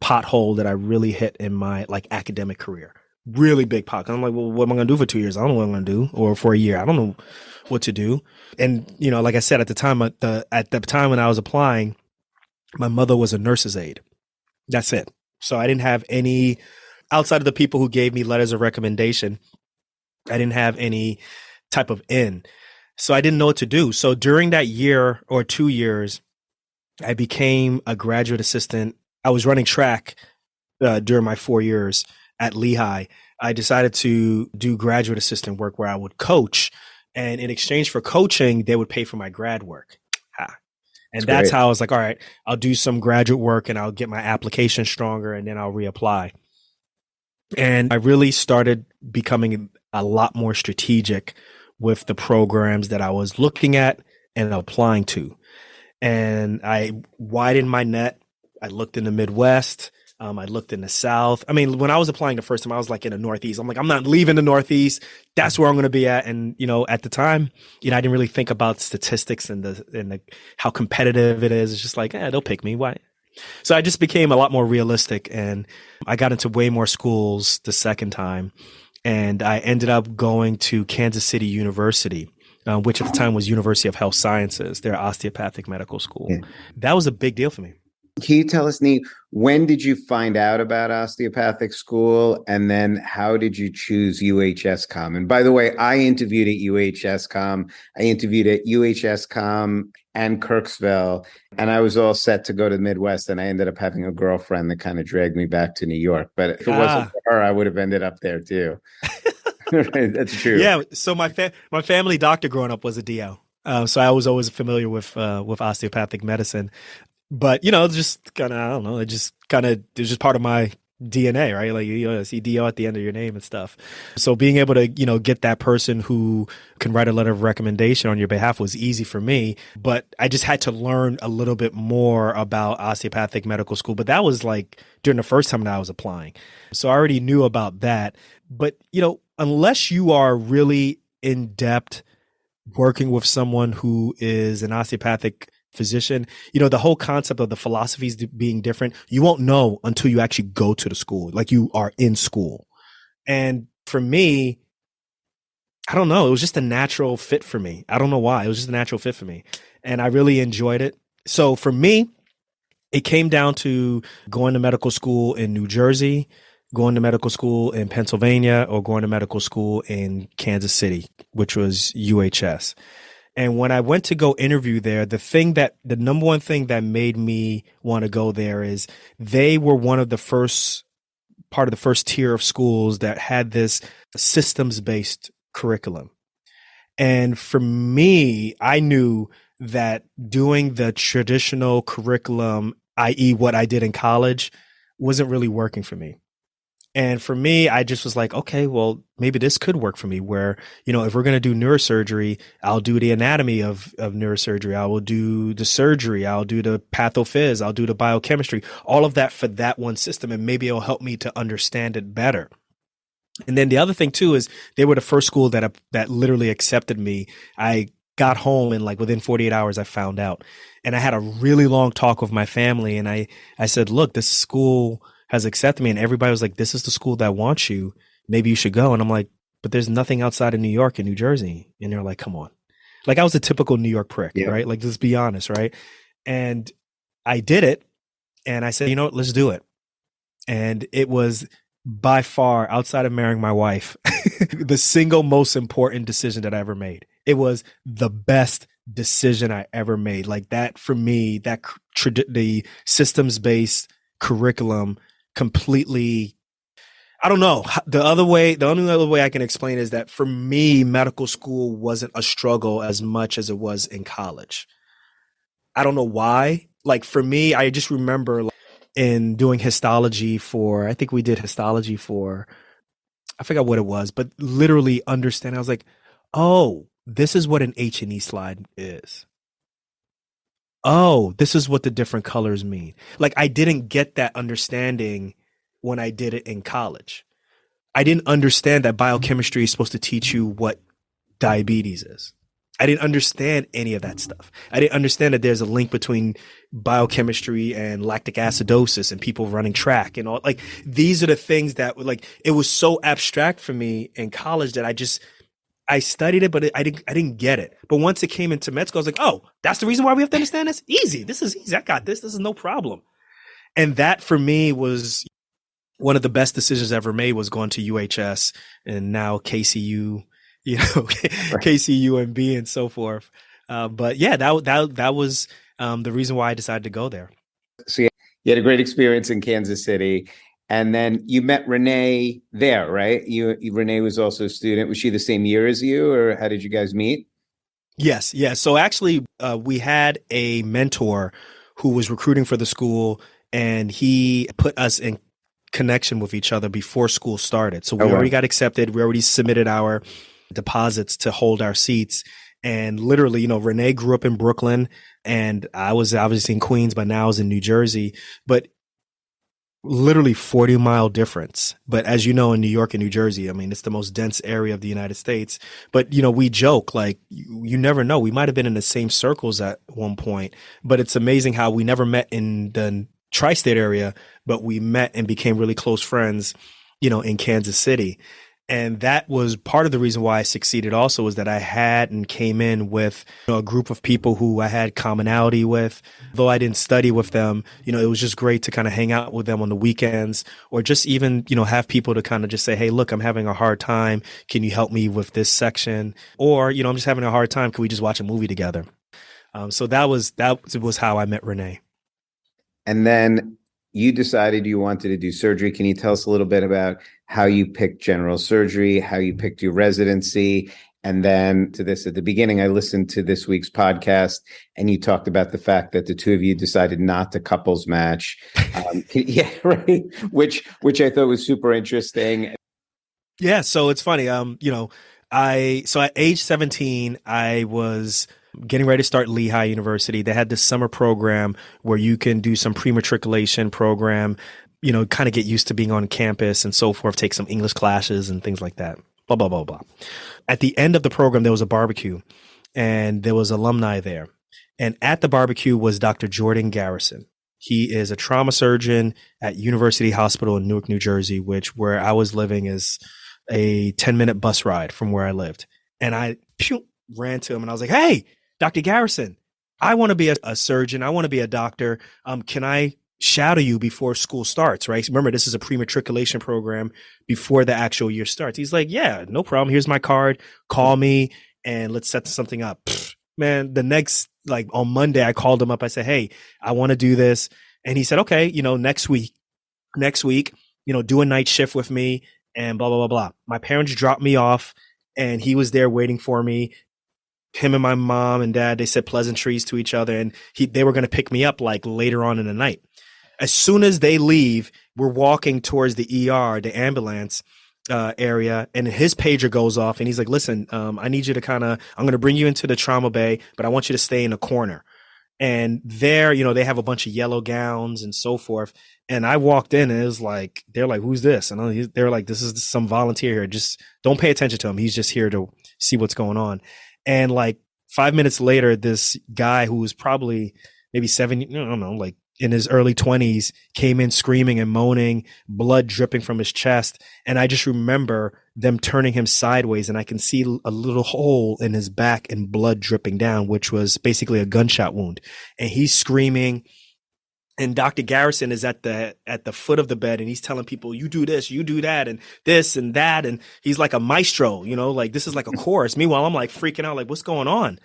pothole that I really hit in my academic career. Really big pothole. I'm like, well, what am I going to do for 2 years? I don't know what I'm going to do. Or for a year, I don't know what to do. And, like I said, at the time when I was applying, my mother was a nurse's aide. That's it. So I didn't have any, outside of the people who gave me letters of recommendation, I didn't have any type of in. So I didn't know what to do. So during that year or 2 years, I became a graduate assistant. I was running track during my 4 years at Lehigh. I decided to do graduate assistant work where I would coach. And in exchange for coaching, they would pay for my grad work. And that's how I was like, all right, I'll do some graduate work and I'll get my application stronger and then I'll reapply. And I really started becoming a lot more strategic with the programs that I was looking at and applying to. And I widened my net. I looked in the Midwest. I looked in the South. I mean, when I was applying the first time, I was like in the Northeast. I'm like, I'm not leaving the Northeast. That's where I'm going to be at. And, at the time, I didn't really think about statistics and how competitive it is. It's just like, they'll pick me. Why? So I just became a lot more realistic and I got into way more schools the second time. And I ended up going to Kansas City University, which at the time was University of Health Sciences, their osteopathic medical school. Yeah. That was a big deal for me. Can you tell us, Nii, when did you find out about osteopathic school? And then how did you choose UHSCOM? And by the way, I interviewed at UHSCOM. I interviewed at UHSCOM and Kirksville, and I was all set to go to the Midwest. And I ended up having a girlfriend that kind of dragged me back to New York. But if it wasn't for her, I would have ended up there too. That's true. Yeah. So my family doctor growing up was a DO. So I was always familiar with osteopathic medicine. But, it's just kind of, I don't know, it's just part of my DNA, right? Like, see DO at the end of your name and stuff. So being able to, get that person who can write a letter of recommendation on your behalf was easy for me. But I just had to learn a little bit more about osteopathic medical school. But that was like during the first time that I was applying. So I already knew about that. But, unless you are really in depth working with someone who is an osteopathic physician, the whole concept of the philosophies being different, you won't know until you actually go to the school, like you are in school. And for me, I don't know, it was just a natural fit for me. I don't know why. It was just a natural fit for me. And I really enjoyed it. So for me, it came down to going to medical school in New Jersey, going to medical school in Pennsylvania, or going to medical school in Kansas City, which was UHS. And when I went to go interview there, the number one thing that made me want to go there is they were one of the first part of the first tier of schools that had this systems-based curriculum. And for me, I knew that doing the traditional curriculum, i.e. what I did in college, wasn't really working for me. And for me, I just was like, okay, well, maybe this could work for me where, if we're going to do neurosurgery, I'll do the anatomy of neurosurgery. I will do the surgery. I'll do the pathophys. I'll do the biochemistry, all of that for that one system. And maybe it'll help me to understand it better. And then the other thing too is they were the first school that literally accepted me. I got home and like within 48 hours, I found out. And I had a really long talk with my family. And I said, look, this school has accepted me. And everybody was like, this is the school that wants you. Maybe you should go. And I'm like, but there's nothing outside of New York and New Jersey. And they're like, come on. Like I was a typical New York prick, right? Like, let's be honest, right? And I did it. And I said, you know what, let's do it. And it was by far, outside of marrying my wife, the single most important decision that I ever made. It was the best decision I ever made. Like that for me, the systems-based curriculum completely, I don't know. The only other way I can explain is that for me, medical school wasn't a struggle as much as it was in college. I don't know why. Like for me, I just remember in doing histology I think we did histology I forgot what it was, but literally understand. I was like, oh, this is what an H&E slide is. Oh, this is what the different colors mean. Like I didn't get that understanding when I did it in college. I didn't understand that biochemistry is supposed to teach you what diabetes is. I didn't understand any of that stuff. I didn't understand that there's a link between biochemistry and lactic acidosis and people running track and all. Like these are the things that like it was so abstract for me in college that I studied it, but I didn't get it. But once it came into med school, I was like, oh, that's the reason why we have to understand this? Easy. This is easy. I got this. This is no problem. And that for me was one of the best decisions I ever made, was going to UHS and now KCU, KCUMB and so forth. But yeah, that was the reason why I decided to go there. So you had a great experience in Kansas City. And then you met Renee there, right? Renee was also a student. Was she the same year as you, or how did you guys meet? Yes. So actually, we had a mentor who was recruiting for the school, and he put us in connection with each other before school started. So we already got accepted. We already submitted our deposits to hold our seats. And literally, Renee grew up in Brooklyn, and I was obviously in Queens, but now I was in New Jersey. But literally 40-mile difference. But as you know, in New York and New Jersey, I mean, it's the most dense area of the United States. But, we joke, like, you never know. We might have been in the same circles at one point, but it's amazing how we never met in the tri-state area, but we met and became really close friends, in Kansas City. And that was part of the reason why I succeeded also, was that I had and came in with a group of people who I had commonality with. Though I didn't study with them, it was just great to kind of hang out with them on the weekends, or just even, have people to kind of just say, hey, look, I'm having a hard time. Can you help me with this section? Or, I'm just having a hard time. Can we just watch a movie together? So that was how I met Renee. And then you decided you wanted to do surgery. Can you tell us a little bit about how you picked general surgery, how you picked your residency? And then to this, at the beginning, I listened to this week's podcast, and you talked about the fact that the two of you decided not to couples match. Yeah, right. Which I thought was super interesting. Yeah. So it's funny. So at age 17, I was getting ready to start Lehigh University. They had this summer program where you can do some pre-matriculation program, kind of get used to being on campus and so forth, take some English classes and things like that, blah, blah, blah, blah. At the end of the program, there was a barbecue, and there was alumni there. And at the barbecue was Dr. Jordan Garrison. He is a trauma surgeon at University Hospital in Newark, New Jersey, where I was living is a 10-minute bus ride from where I lived. And I ran to him and I was like, hey, Dr. Garrison, I want to be a surgeon. I want to be a doctor. Can I shadow you before school starts, right? Remember, this is a pre-matriculation program before the actual year starts. He's like, yeah, no problem. Here's my card. Call me and let's set something up. Man, the next, on Monday, I called him up. I said, hey, I want to do this. And he said, okay, next week, do a night shift with me and blah, blah, blah, blah. My parents dropped me off and he was there waiting for me. Him and my mom and dad, they said pleasantries to each other, and they were going to pick me up later on in the night. As soon as they leave, we're walking towards the ER, the ambulance area, and his pager goes off, and he's like, listen, I need you to I'm going to bring you into the trauma bay, but I want you to stay in the corner. And there, they have a bunch of yellow gowns and so forth. And I walked in and it was like, they're like, who's this? And they're like, this is some volunteer here. Just don't pay attention to him. He's just here to see what's going on. And like 5 minutes later, this guy who was probably maybe 70, I don't know, like in his early 20s, came in screaming and moaning, blood dripping from his chest. And I just remember them turning him sideways, and I can see a little hole in his back and blood dripping down, which was basically a gunshot wound. And he's screaming. And Dr. Garrison is at the foot of the bed, and he's telling people, you do this, you do that, and this and that. And he's like a maestro, like this is like a chorus. Meanwhile, I'm like freaking out, like, what's going on?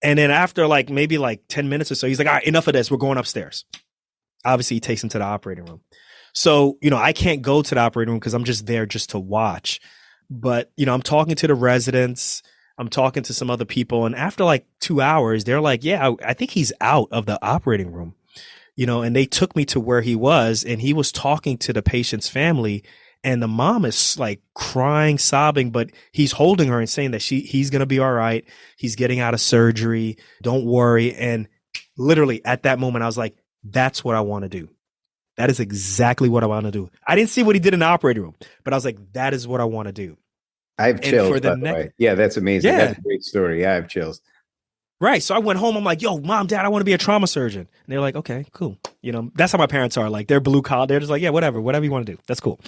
And then after maybe 10 minutes or so, he's like, all right, enough of this. We're going upstairs. Obviously, he takes him to the operating room. So, I can't go to the operating room because I'm just there just to watch. But, I'm talking to the residents. I'm talking to some other people. And after 2 hours, they're like, yeah, I think he's out of the operating room. And they took me to where he was, and he was talking to the patient's family, and the mom is like crying, sobbing, but he's holding her and saying that he's going to be all right. He's getting out of surgery. Don't worry. And literally at that moment, I was like, that's what I want to do. That is exactly what I want to do. I didn't see what he did in the operating room, but I was like, that is what I want to do. I have chills, by the way. Yeah, that's amazing. Yeah. That's a great story. Yeah, I have chills. Right. So I went home. I'm like, yo, mom, dad, I want to be a trauma surgeon. And they're like, okay, cool. That's how my parents are. Like, they're blue collar. They're just like, yeah, whatever you want to do. That's cool.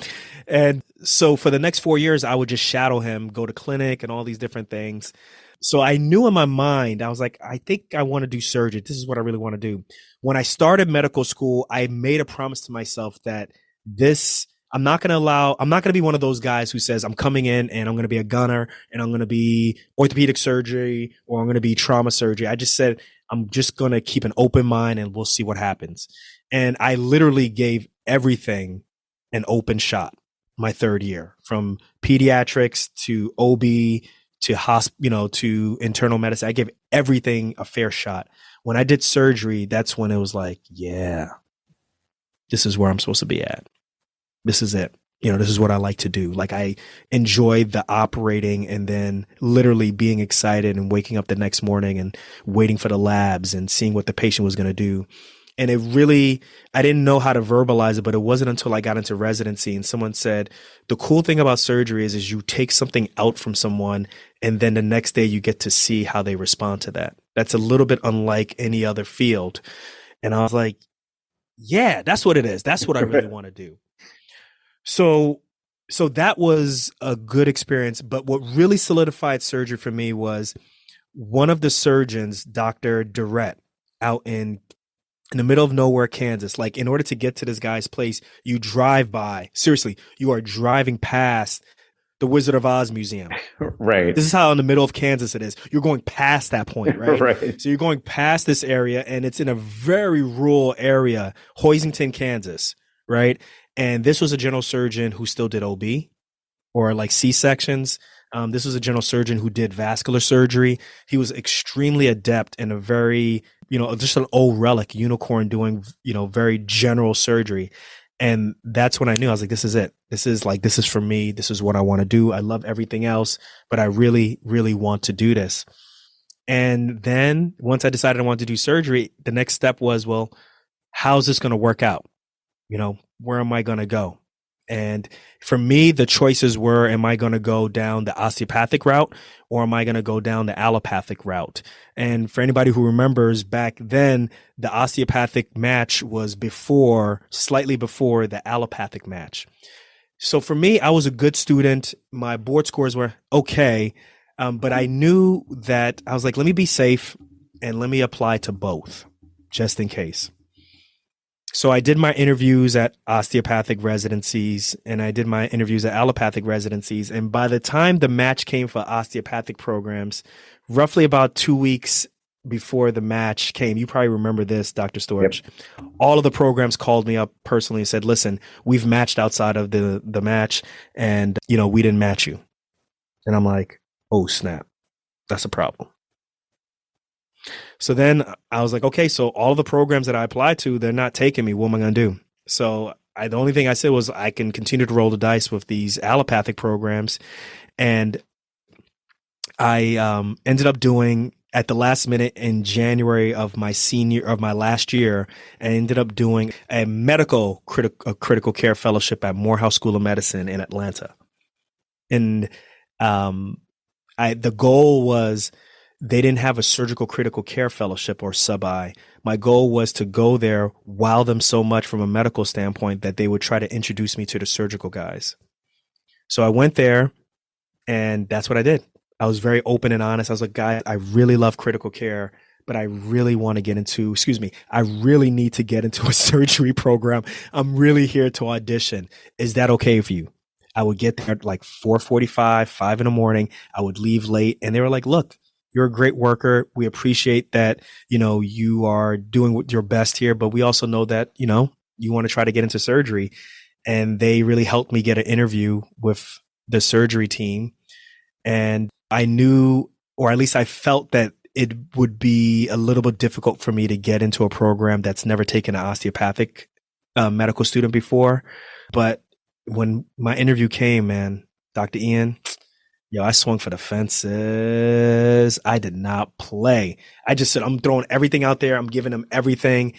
And so for the next 4 years, I would just shadow him, go to clinic and all these different things. So I knew in my mind, I was like, I think I want to do surgery. This is what I really want to do. When I started medical school, I made a promise to myself that I'm not going to be one of those guys who says I'm coming in and I'm going to be a gunner and I'm going to be orthopedic surgery or I'm going to be trauma surgery. I just said, I'm just going to keep an open mind and we'll see what happens. And I literally gave everything an open shot my third year, from pediatrics to OB to to internal medicine. I gave everything a fair shot. When I did surgery, that's when it was like, yeah, this is where I'm supposed to be at. This is it. This is what I like to do. Like, I enjoyed the operating and then literally being excited and waking up the next morning and waiting for the labs and seeing what the patient was going to do. And I didn't know how to verbalize it, but it wasn't until I got into residency and someone said, the cool thing about surgery is you take something out from someone and then the next day you get to see how they respond to that. That's a little bit unlike any other field. And I was like, yeah, that's what it is. That's what I really want to do. So that was a good experience. But what really solidified surgery for me was one of the surgeons, Dr. Durrett, out in the middle of nowhere, Kansas. Like, in order to get to this guy's place, you drive by. Seriously, you are driving past the Wizard of Oz Museum. Right. This is how in the middle of Kansas it is. You're going past that point, right? Right. So you're going past this area, and it's in a very rural area, Hoisington, Kansas, right? And this was a general surgeon who still did OB or like C-sections. This was a general surgeon who did vascular surgery. He was extremely adept and a very, just an old relic, unicorn doing, very general surgery. And that's when I knew. I was like, this is it. This is for me. This is what I want to do. I love everything else, but I really, really want to do this. And then once I decided I wanted to do surgery, the next step was, well, how's this going to work out? Where am I going to go? And for me, the choices were, am I going to go down the osteopathic route or am I going to go down the allopathic route? And for anybody who remembers, back then, the osteopathic match was slightly before the allopathic match. So for me, I was a good student. My board scores were okay. But I knew that I was like, let me be safe and let me apply to both just in case. So I did my interviews at osteopathic residencies and I did my interviews at allopathic residencies. And by the time the match came for osteopathic programs, roughly about 2 weeks before the match came, you probably remember this, Dr. Storch, yep. All of the programs called me up personally and said, listen, we've matched outside of the match and, we didn't match you. And I'm like, oh, snap. That's a problem. So then I was like, okay, so all the programs that I applied to, they're not taking me. What am I going to do? So the only thing I said was I can continue to roll the dice with these allopathic programs. And I ended up doing at the last minute in January of my last year, I ended up doing a critical care fellowship at Morehouse School of Medicine in Atlanta. And the goal was they didn't have a surgical critical care fellowship or sub-I. My goal was to go there, wow them so much from a medical standpoint that they would try to introduce me to the surgical guys. So I went there, and that's what I did. I was very open and honest. I was like, guys, I really love critical care, but I really want to get into, I really need to get into a surgery program. I'm really here to audition. Is that okay for you? I would get there at like 4:45, 5 in the morning. I would leave late, and they were like, look, you're a great worker. We appreciate that, you are doing your best here, but we also know that, you want to try to get into surgery. And they really helped me get an interview with the surgery team. And I knew, or at least I felt that it would be a little bit difficult for me to get into a program that's never taken an osteopathic medical student before. But when my interview came, man, Dr. Ian, I swung for the fences. I did not play. I just said, I'm throwing everything out there. I'm giving them everything.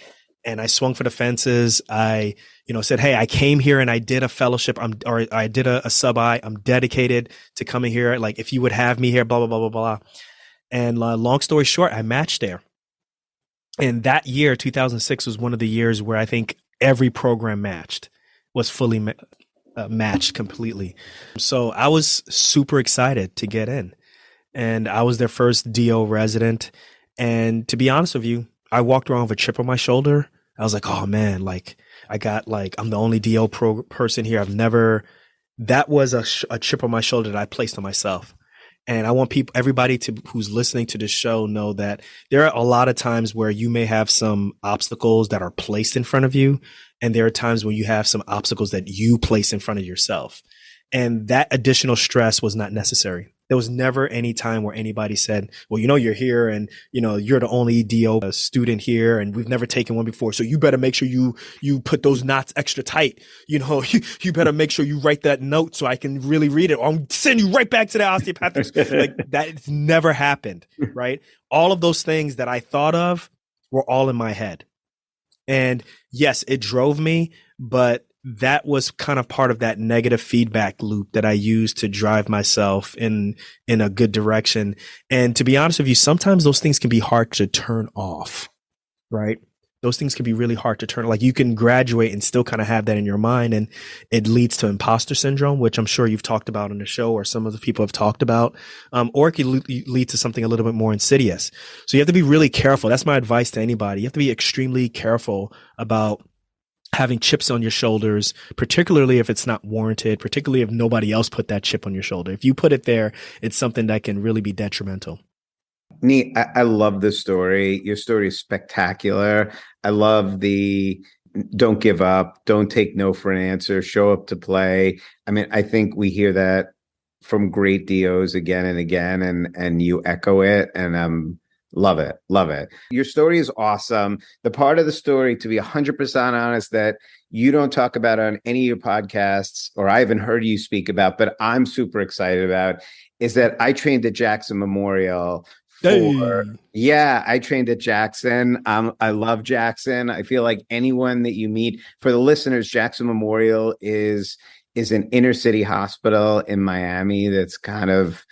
And I swung for the fences. I, said, hey, I came here and I did a fellowship. I did a sub-I. I'm dedicated to coming here. Like, if you would have me here, blah, blah, blah, blah, blah. And long story short, I matched there. And that year, 2006, was one of the years where I think every program was fully matched completely. So I was super excited to get in. And I was their first DO resident. And to be honest with you, I walked around with a chip on my shoulder. I was like, oh man, I'm the only DO person here. That was a chip on my shoulder that I placed on myself. And I want everybody who's listening to this show know that there are a lot of times where you may have some obstacles that are placed in front of you. And there are times when you have some obstacles that you place in front of yourself. And that additional stress was not necessary. There was never any time where anybody said, well, you're here and, you're the only DO student here and we've never taken one before. So you better make sure you put those knots extra tight. You better make sure you write that note so I can really read it, or I'm sending you right back to the osteopathic. Like, that's never happened, right? All of those things that I thought of were all in my head. And yes, it drove me, but that was kind of part of that negative feedback loop that I used to drive myself in a good direction. And to be honest with you, sometimes those things can be hard to turn off, right? Those things can be really hard to turn. Like, you can graduate and still kind of have that in your mind, and it leads to imposter syndrome, which I'm sure you've talked about on the show, or some of the people have talked about, or it can lead to something a little bit more insidious. So you have to be really careful. That's my advice to anybody. You have to be extremely careful about having chips on your shoulders, particularly if it's not warranted, particularly if nobody else put that chip on your shoulder. If you put it there, it's something that can really be detrimental. Nii, I love this story. Your story is spectacular. I love the don't give up, don't take no for an answer, show up to play. I mean, I think we hear that from great DOs again and again, and you echo it, and love it. Love it. Your story is awesome. The part of the story, to be 100% honest, that you don't talk about on any of your podcasts, or I haven't heard you speak about, but I'm super excited about, is that I trained at Jackson Memorial I trained at Jackson. I love Jackson. I feel like anyone that you meet, for the listeners, Jackson Memorial is an inner city hospital in Miami that's kind of,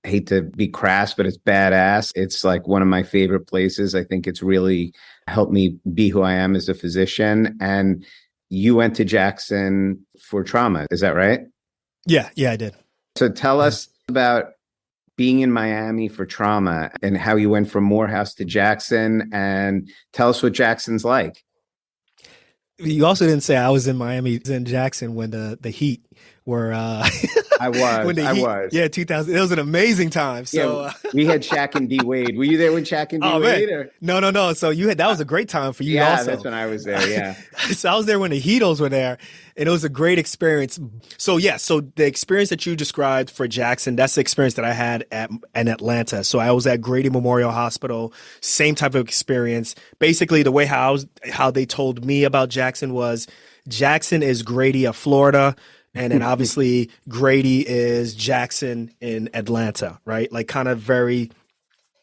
I hate to be crass, but it's badass. It's like one of my favorite places. I think it's really helped me be who I am as a physician. And you went to Jackson for trauma. Is that right? Yeah, I did. So tell us about being in Miami for trauma and how you went from Morehouse to Jackson, and tell us what Jackson's like. You also didn't say I was in Miami in Jackson when the Heat were I When was. the I Heat, was. yeah, 2000, it was an amazing time. Yeah, So, we had Shaq and D Wade. Were you there when Shaq and D oh man, Wade? Or no. So that was a great time for you yeah, that's also. when I was there. Yeah. So I was there when the Heatles were there, and it was a great experience. So yeah, so the experience that you described for Jackson, that's the experience that I had in Atlanta. So I was at Grady Memorial Hospital, same type of experience. Basically, the way how they told me about Jackson was Jackson is Grady of Florida. And then obviously Grady is Jackson in Atlanta, right? Like kind of very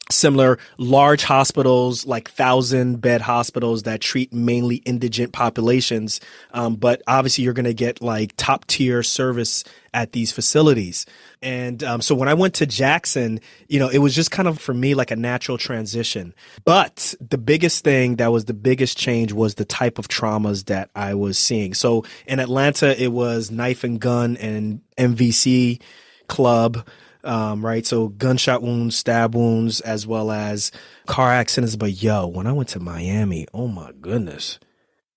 similar, large hospitals, like 1,000-bed hospitals that treat mainly indigent populations. But obviously you're going to get like top tier service at these facilities. And so when I went to Jackson, it was just kind of for me like a natural transition. But the biggest thing that was the biggest change was the type of traumas that I was seeing. So in Atlanta, it was knife and gun and MVC club. Right. So gunshot wounds, stab wounds, as well as car accidents. But when I went to Miami, oh my goodness,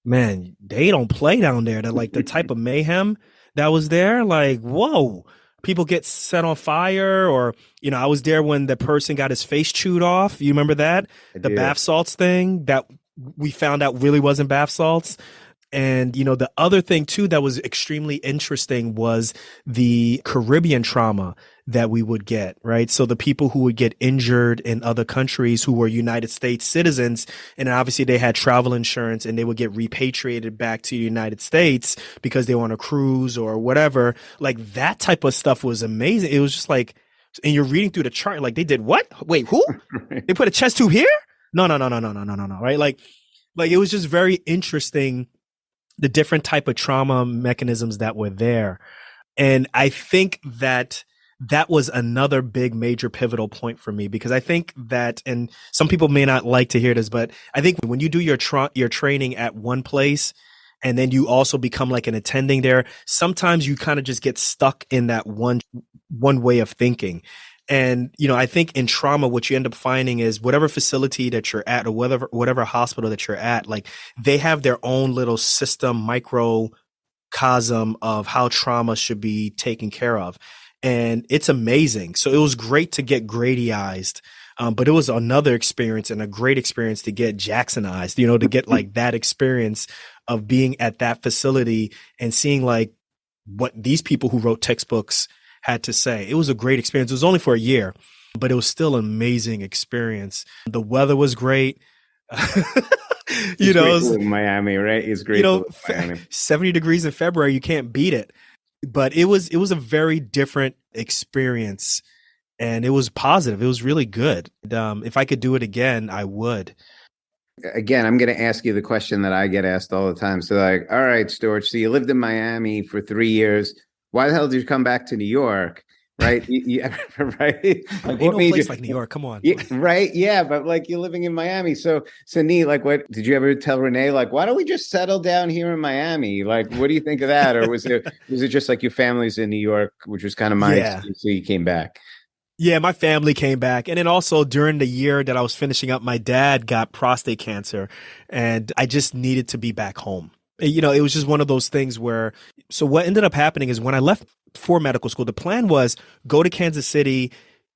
man, they don't play down there. They're like the type of mayhem that was there. Like, whoa, people get set on fire or, I was there when the person got his face chewed off. You remember that? The bath salts thing that we found out really wasn't bath salts. And, the other thing, too, that was extremely interesting was the Caribbean trauma that we would get, right? So the people who would get injured in other countries who were United States citizens, and obviously they had travel insurance and they would get repatriated back to the United States because they were on a cruise or whatever. Like that type of stuff was amazing. It was just like, and you're reading through the chart, like they did what? Wait, who? They put a chest tube here? No. Right? Like it was just very interesting, the different type of trauma mechanisms that were there. And I think that was another big major pivotal point for me, because I think that, and some people may not like to hear this, but I think when you do your training at one place and then you also become like an attending there, sometimes you kind of just get stuck in that one way of thinking. And, I think in trauma, what you end up finding is whatever facility that you're at or whatever hospital that you're at, like they have their own little system, microcosm of how trauma should be taken care of. And it's amazing. So it was great to get Gradyized, but it was another experience and a great experience to get Jacksonized, to get like that experience of being at that facility and seeing like what these people who wrote textbooks had to say. It was a great experience. It was only for a year, but it was still an amazing experience. The weather was great. It was in Miami, right? It's great. 70 degrees in February, you can't beat it. But it was a very different experience, and it was positive. It was really good. If I could do it again, I would. Again, I'm going to ask you the question that I get asked all the time. So like, all right, Stuart, so you lived in Miami for 3 years. Why the hell did you come back to New York? Right. Right. Like, ain't no place like New York. Come on. Yeah, right. Yeah. But like you're living in Miami. So Nii, like what did you ever tell Renee, like, why don't we just settle down here in Miami? Like, what do you think of that? Or was it just like your family's in New York, which was kind of my excuse, so you came back? Yeah, my family came back. And then also during the year that I was finishing up, my dad got prostate cancer and I just needed to be back home. It was just one of those things where, so what ended up happening is when I left for medical school, the plan was go to Kansas City,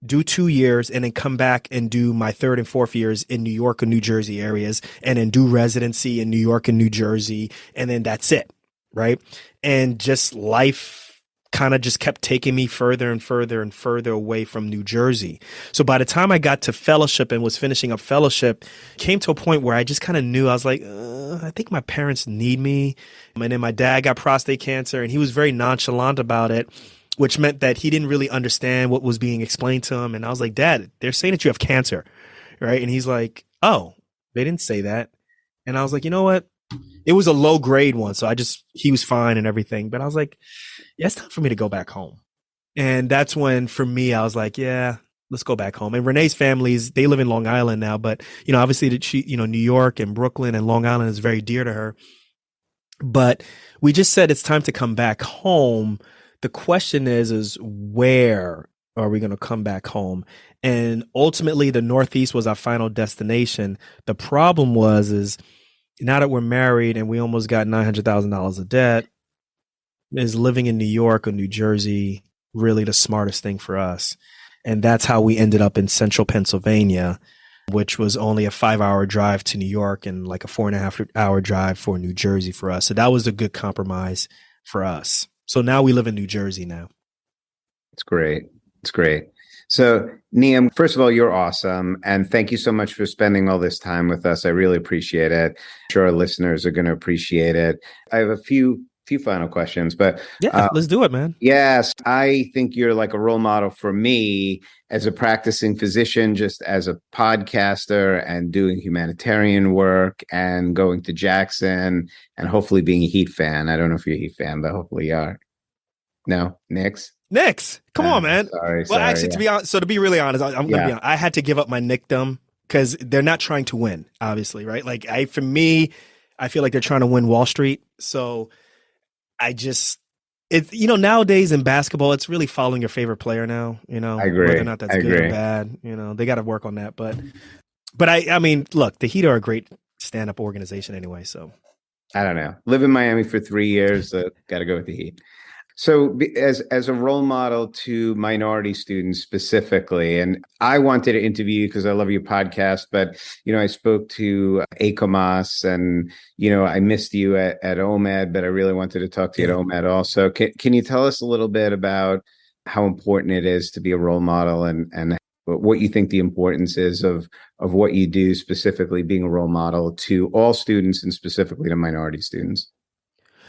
do 2 years, and then come back and do my third and fourth years in New York or New Jersey areas, and then do residency in New York and New Jersey. And then that's it. Right. And just life kind of just kept taking me further and further and further away from New Jersey. So by the time I got to fellowship and was finishing up fellowship, came to a point where I just kind of knew, I was like, I think my parents need me. And then my dad got prostate cancer and he was very nonchalant about it, which meant that he didn't really understand what was being explained to him. And I was like, Dad, they're saying that you have cancer, right? And he's like, oh, they didn't say that. And I was like, you know what? It was a low grade one. So he was fine and everything. But I was like, yeah, it's time for me to go back home. And that's when, for me, I was like, yeah, let's go back home. And Renee's families, they live in Long Island now, but, obviously New York and Brooklyn and Long Island is very dear to her. But we just said it's time to come back home. The question is where are we going to come back home? And ultimately the Northeast was our final destination. The problem is now that we're married and we almost got $900,000 of debt, is living in New York or New Jersey really the smartest thing for us. And that's how we ended up in central Pennsylvania, which was only a 5-hour drive to New York and like a 4.5-hour drive for New Jersey for us. So that was a good compromise for us. So now we live in New Jersey now. It's great. It's great. So, Nii, first of all, you're awesome. And thank you so much for spending all this time with us. I really appreciate it. I'm sure our listeners are going to appreciate it. I have a few final questions, but let's do it, man. Yes, I think you're like a role model for me as a practicing physician, just as a podcaster and doing humanitarian work and going to Jackson and hopefully being a Heat fan. I don't know if you're a Heat fan, but hopefully you are. No, Knicks? Come on, man. Sorry. Actually, to be really honest, I'm going to be honest. I had to give up my Knickdom because they're not trying to win, obviously, right? Like for me, I feel like they're trying to win Wall Street. So nowadays in basketball, it's really following your favorite player now, I agree. Whether or not that's good or bad, they got to work on that. But I mean, look, the Heat are a great stand-up organization anyway. So I don't know. Live in Miami for 3 years. Got to go with the Heat. So as a role model to minority students specifically, and I wanted to interview you because I love your podcast, but, I spoke to ACOMAS and, I missed you at OMED, but I really wanted to talk to you at OMED also. Can you tell us a little bit about how important it is to be a role model and what you think the importance is of what you do, specifically being a role model to all students and specifically to minority students?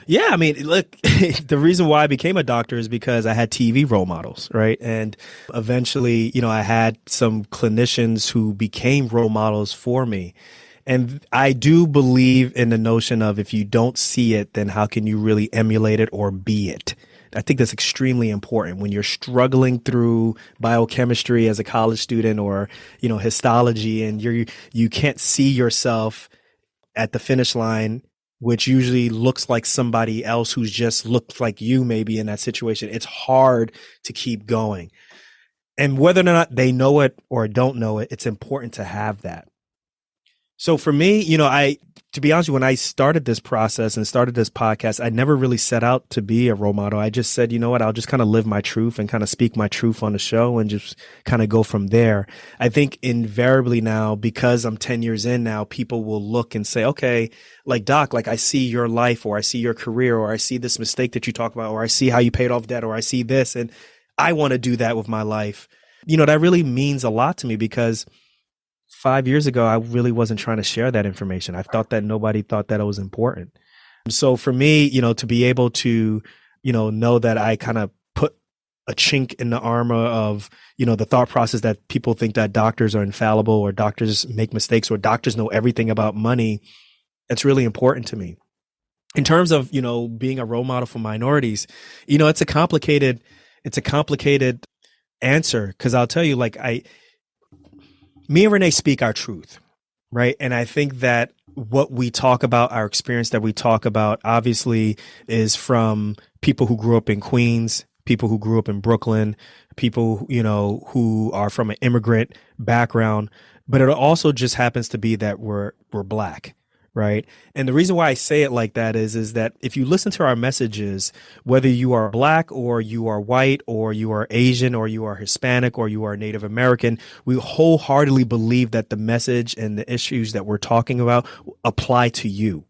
Yeah, I mean, look, the reason why I became a doctor is because I had TV role models, right? And eventually, I had some clinicians who became role models for me. And I do believe in the notion of if you don't see it, then how can you really emulate it or be it? I think that's extremely important when you're struggling through biochemistry as a college student or, histology, and you can't see yourself at the finish line, which usually looks like somebody else who's just looked like you maybe in that situation. It's hard to keep going. And whether or not they know it or don't know it, it's important to have that. So for me, to be honest, when I started this process and started this podcast, I never really set out to be a role model. I just said, you know what, I'll just kind of live my truth and kind of speak my truth on the show and just kind of go from there. I think invariably now, because I'm 10 years in now, people will look and say, okay, like Doc, like I see your life or I see your career or I see this mistake that you talk about or I see how you paid off debt or I see this and I want to do that with my life. That really means a lot to me because 5 years ago, I really wasn't trying to share that information. I thought that nobody thought that it was important. So for me, to be able to, know that I kind of put a chink in the armor of, the thought process that people think that doctors are infallible or doctors make mistakes or doctors know everything about money, it's really important to me. In terms of, being a role model for minorities, it's a complicated answer because I'll tell you, me and Renee speak our truth, right? And I think that what we talk about, our experience that we talk about, obviously is from people who grew up in Queens, people who grew up in Brooklyn, people, who are from an immigrant background, but it also just happens to be that we're Black. Right. And the reason why I say it like that is that if you listen to our messages, whether you are Black or you are white or you are Asian or you are Hispanic or you are Native American, we wholeheartedly believe that the message and the issues that we're talking about apply to you.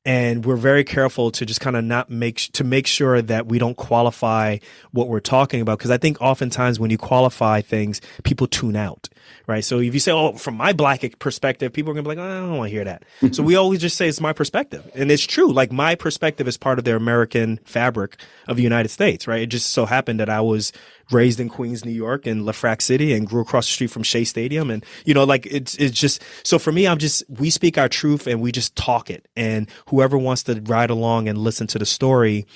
And we're very careful to just kind of make sure that we don't qualify what we're talking about. Because I think oftentimes when you qualify things, people tune out, right? So if you say, oh, from my Black perspective, people are going to be like, oh, I don't want to hear that. So we always just say it's my perspective. And it's true. Like my perspective is part of the American fabric of the United States, right? It just so happened that I was raised in Queens, New York, in LaFrac City, and grew across the street from Shea Stadium. And, it's just, so for me, we speak our truth and we just talk it. And whoever wants to ride along and listen to the story,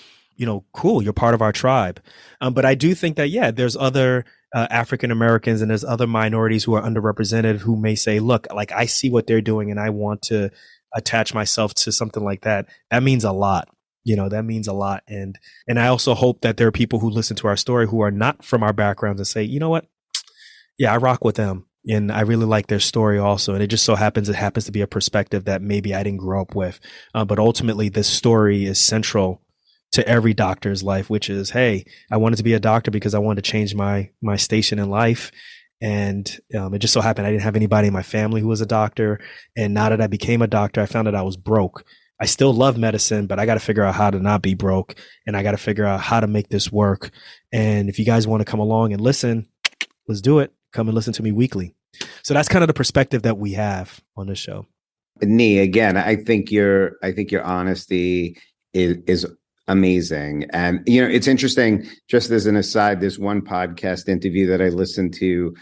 cool, you're part of our tribe. But I do think that, there's other African Americans and there's other minorities who are underrepresented who may say, look, like I see what they're doing and I want to attach myself to something like that. That means a lot. That means a lot. And I also hope that there are people who listen to our story who are not from our backgrounds and say, you know what? Yeah, I rock with them. And I really like their story also. And it just so happens, to be a perspective that maybe I didn't grow up with. But ultimately, this story is central to every doctor's life, which is, hey, I wanted to be a doctor because I wanted to change my station in life. And it just so happened I didn't have anybody in my family who was a doctor. And now that I became a doctor, I found that I was broke. I still love medicine, but I got to figure out how to not be broke. And I got to figure out how to make this work. And if you guys want to come along and listen, let's do it. Come and listen to me weekly. So that's kind of the perspective that we have on this show. Nii, again, I think your honesty is amazing. And, it's interesting, just as an aside, this one podcast interview that I listened to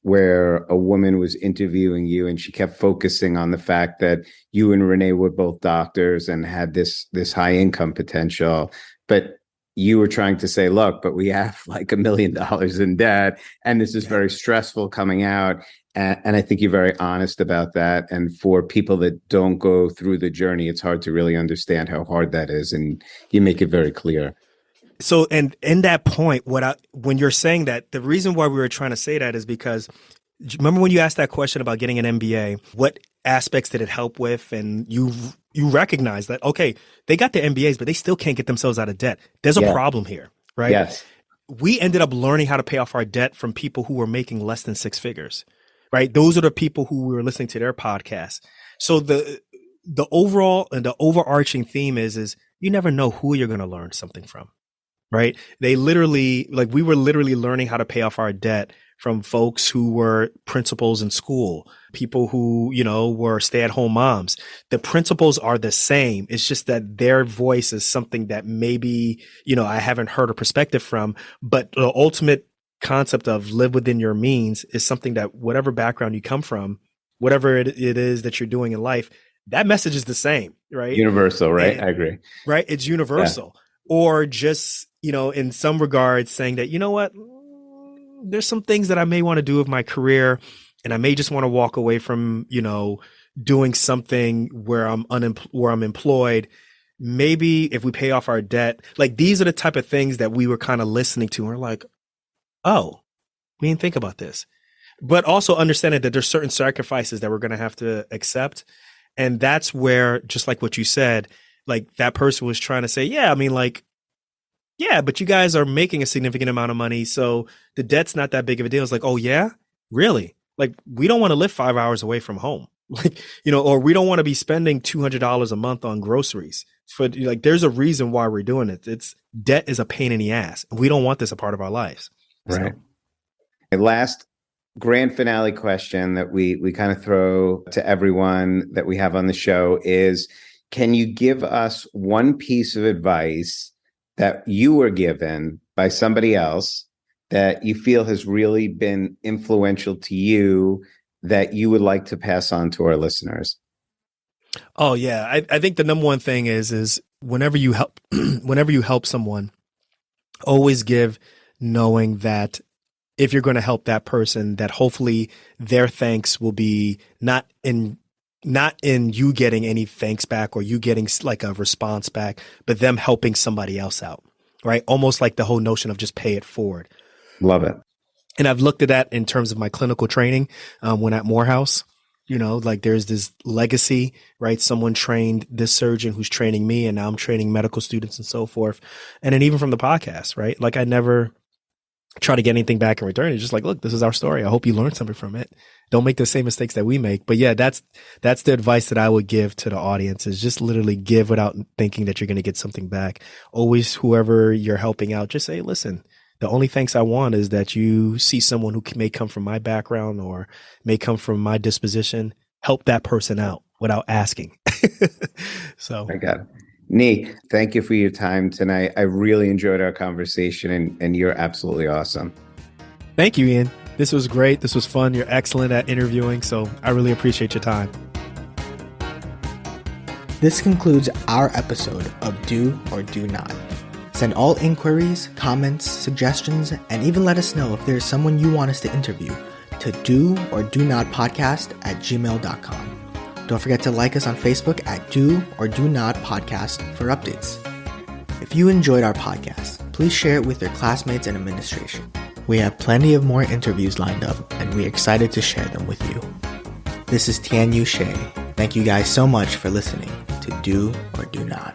where a woman was interviewing you and she kept focusing on the fact that you and Renee were both doctors and had this high income potential. But you were trying to say, look, but we have like $1 million in debt and this is very stressful coming out. And I think you're very honest about that. And for people that don't go through the journey, it's hard to really understand how hard that is. And you make it very clear. So, and in that point, when you're saying that, the reason why we were trying to say that is because, remember when you asked that question about getting an MBA, what aspects did it help with? And you recognize that, okay, they got the MBAs, but they still can't get themselves out of debt. There's a problem here, right? Yes. We ended up learning how to pay off our debt from people who were making less than six figures, right? Those are the people who we were listening to their podcasts. So the overall and the overarching theme is you never know who you're going to learn something from. Right. We were literally learning how to pay off our debt from folks who were principals in school, people who, were stay-at-home moms. The principles are the same. It's just that their voice is something that maybe, I haven't heard a perspective from, but the ultimate concept of live within your means is something that whatever background you come from, whatever it is that you're doing in life, that message is the same, right? Universal, right? I agree. Right. It's universal. Yeah. Or just, in some regards saying that, what, there's some things that I may want to do with my career and I may just want to walk away from, doing something where I'm employed. Maybe if we pay off our debt, like these are the type of things that we were kind of listening to. And we're like, oh, we didn't think about this, but also understanding that there's certain sacrifices that we're going to have to accept. And that's where, just like what you said, like that person was trying to say, but you guys are making a significant amount of money. So the debt's not that big of a deal. It's like, oh yeah, really? Like we don't want to live 5 hours away from home, or we don't want to be spending $200 a month on groceries there's a reason why we're doing it. It's debt is a pain in the ass. We don't want this a part of our lives. Right. So. Last grand finale question that we kind of throw to everyone that we have on the show is, can you give us one piece of advice that you were given by somebody else that you feel has really been influential to you that you would like to pass on to our listeners? Oh yeah. I think the number one thing is whenever you help someone, always give knowing that if you're going to help that person, that hopefully their thanks will be not in you getting any thanks back or you getting like a response back, but them helping somebody else out, right? Almost like the whole notion of just pay it forward. Love it. And I've looked at that in terms of my clinical training when at Morehouse, like there's this legacy, right? Someone trained this surgeon who's training me and now I'm training medical students and so forth. And then even from the podcast, right? Like I never try to get anything back in return. It's just like, look, this is our story. I hope you learned something from it. Don't make the same mistakes that we make. But yeah, that's the advice that I would give to the audience is just literally give without thinking that you're going to get something back. Always, whoever you're helping out, just say, listen, the only thanks I want is that you see someone who may come from my background or may come from my disposition, help that person out without asking. So I got it. Nii, thank you for your time tonight. I really enjoyed our conversation and you're absolutely awesome. Thank you, Ian. This was great. This was fun. You're excellent at interviewing, so I really appreciate your time. This concludes our episode of Do or Do Not. Send all inquiries, comments, suggestions, and even let us know if there's someone you want us to interview to doordonotpodcast@gmail.com. Don't forget to like us on Facebook at Do or Do Not Podcast for updates. If you enjoyed our podcast, please share it with your classmates and administration. We have plenty of more interviews lined up, and we're excited to share them with you. This is Tianyu Shea. Thank you guys so much for listening to Do or Do Not.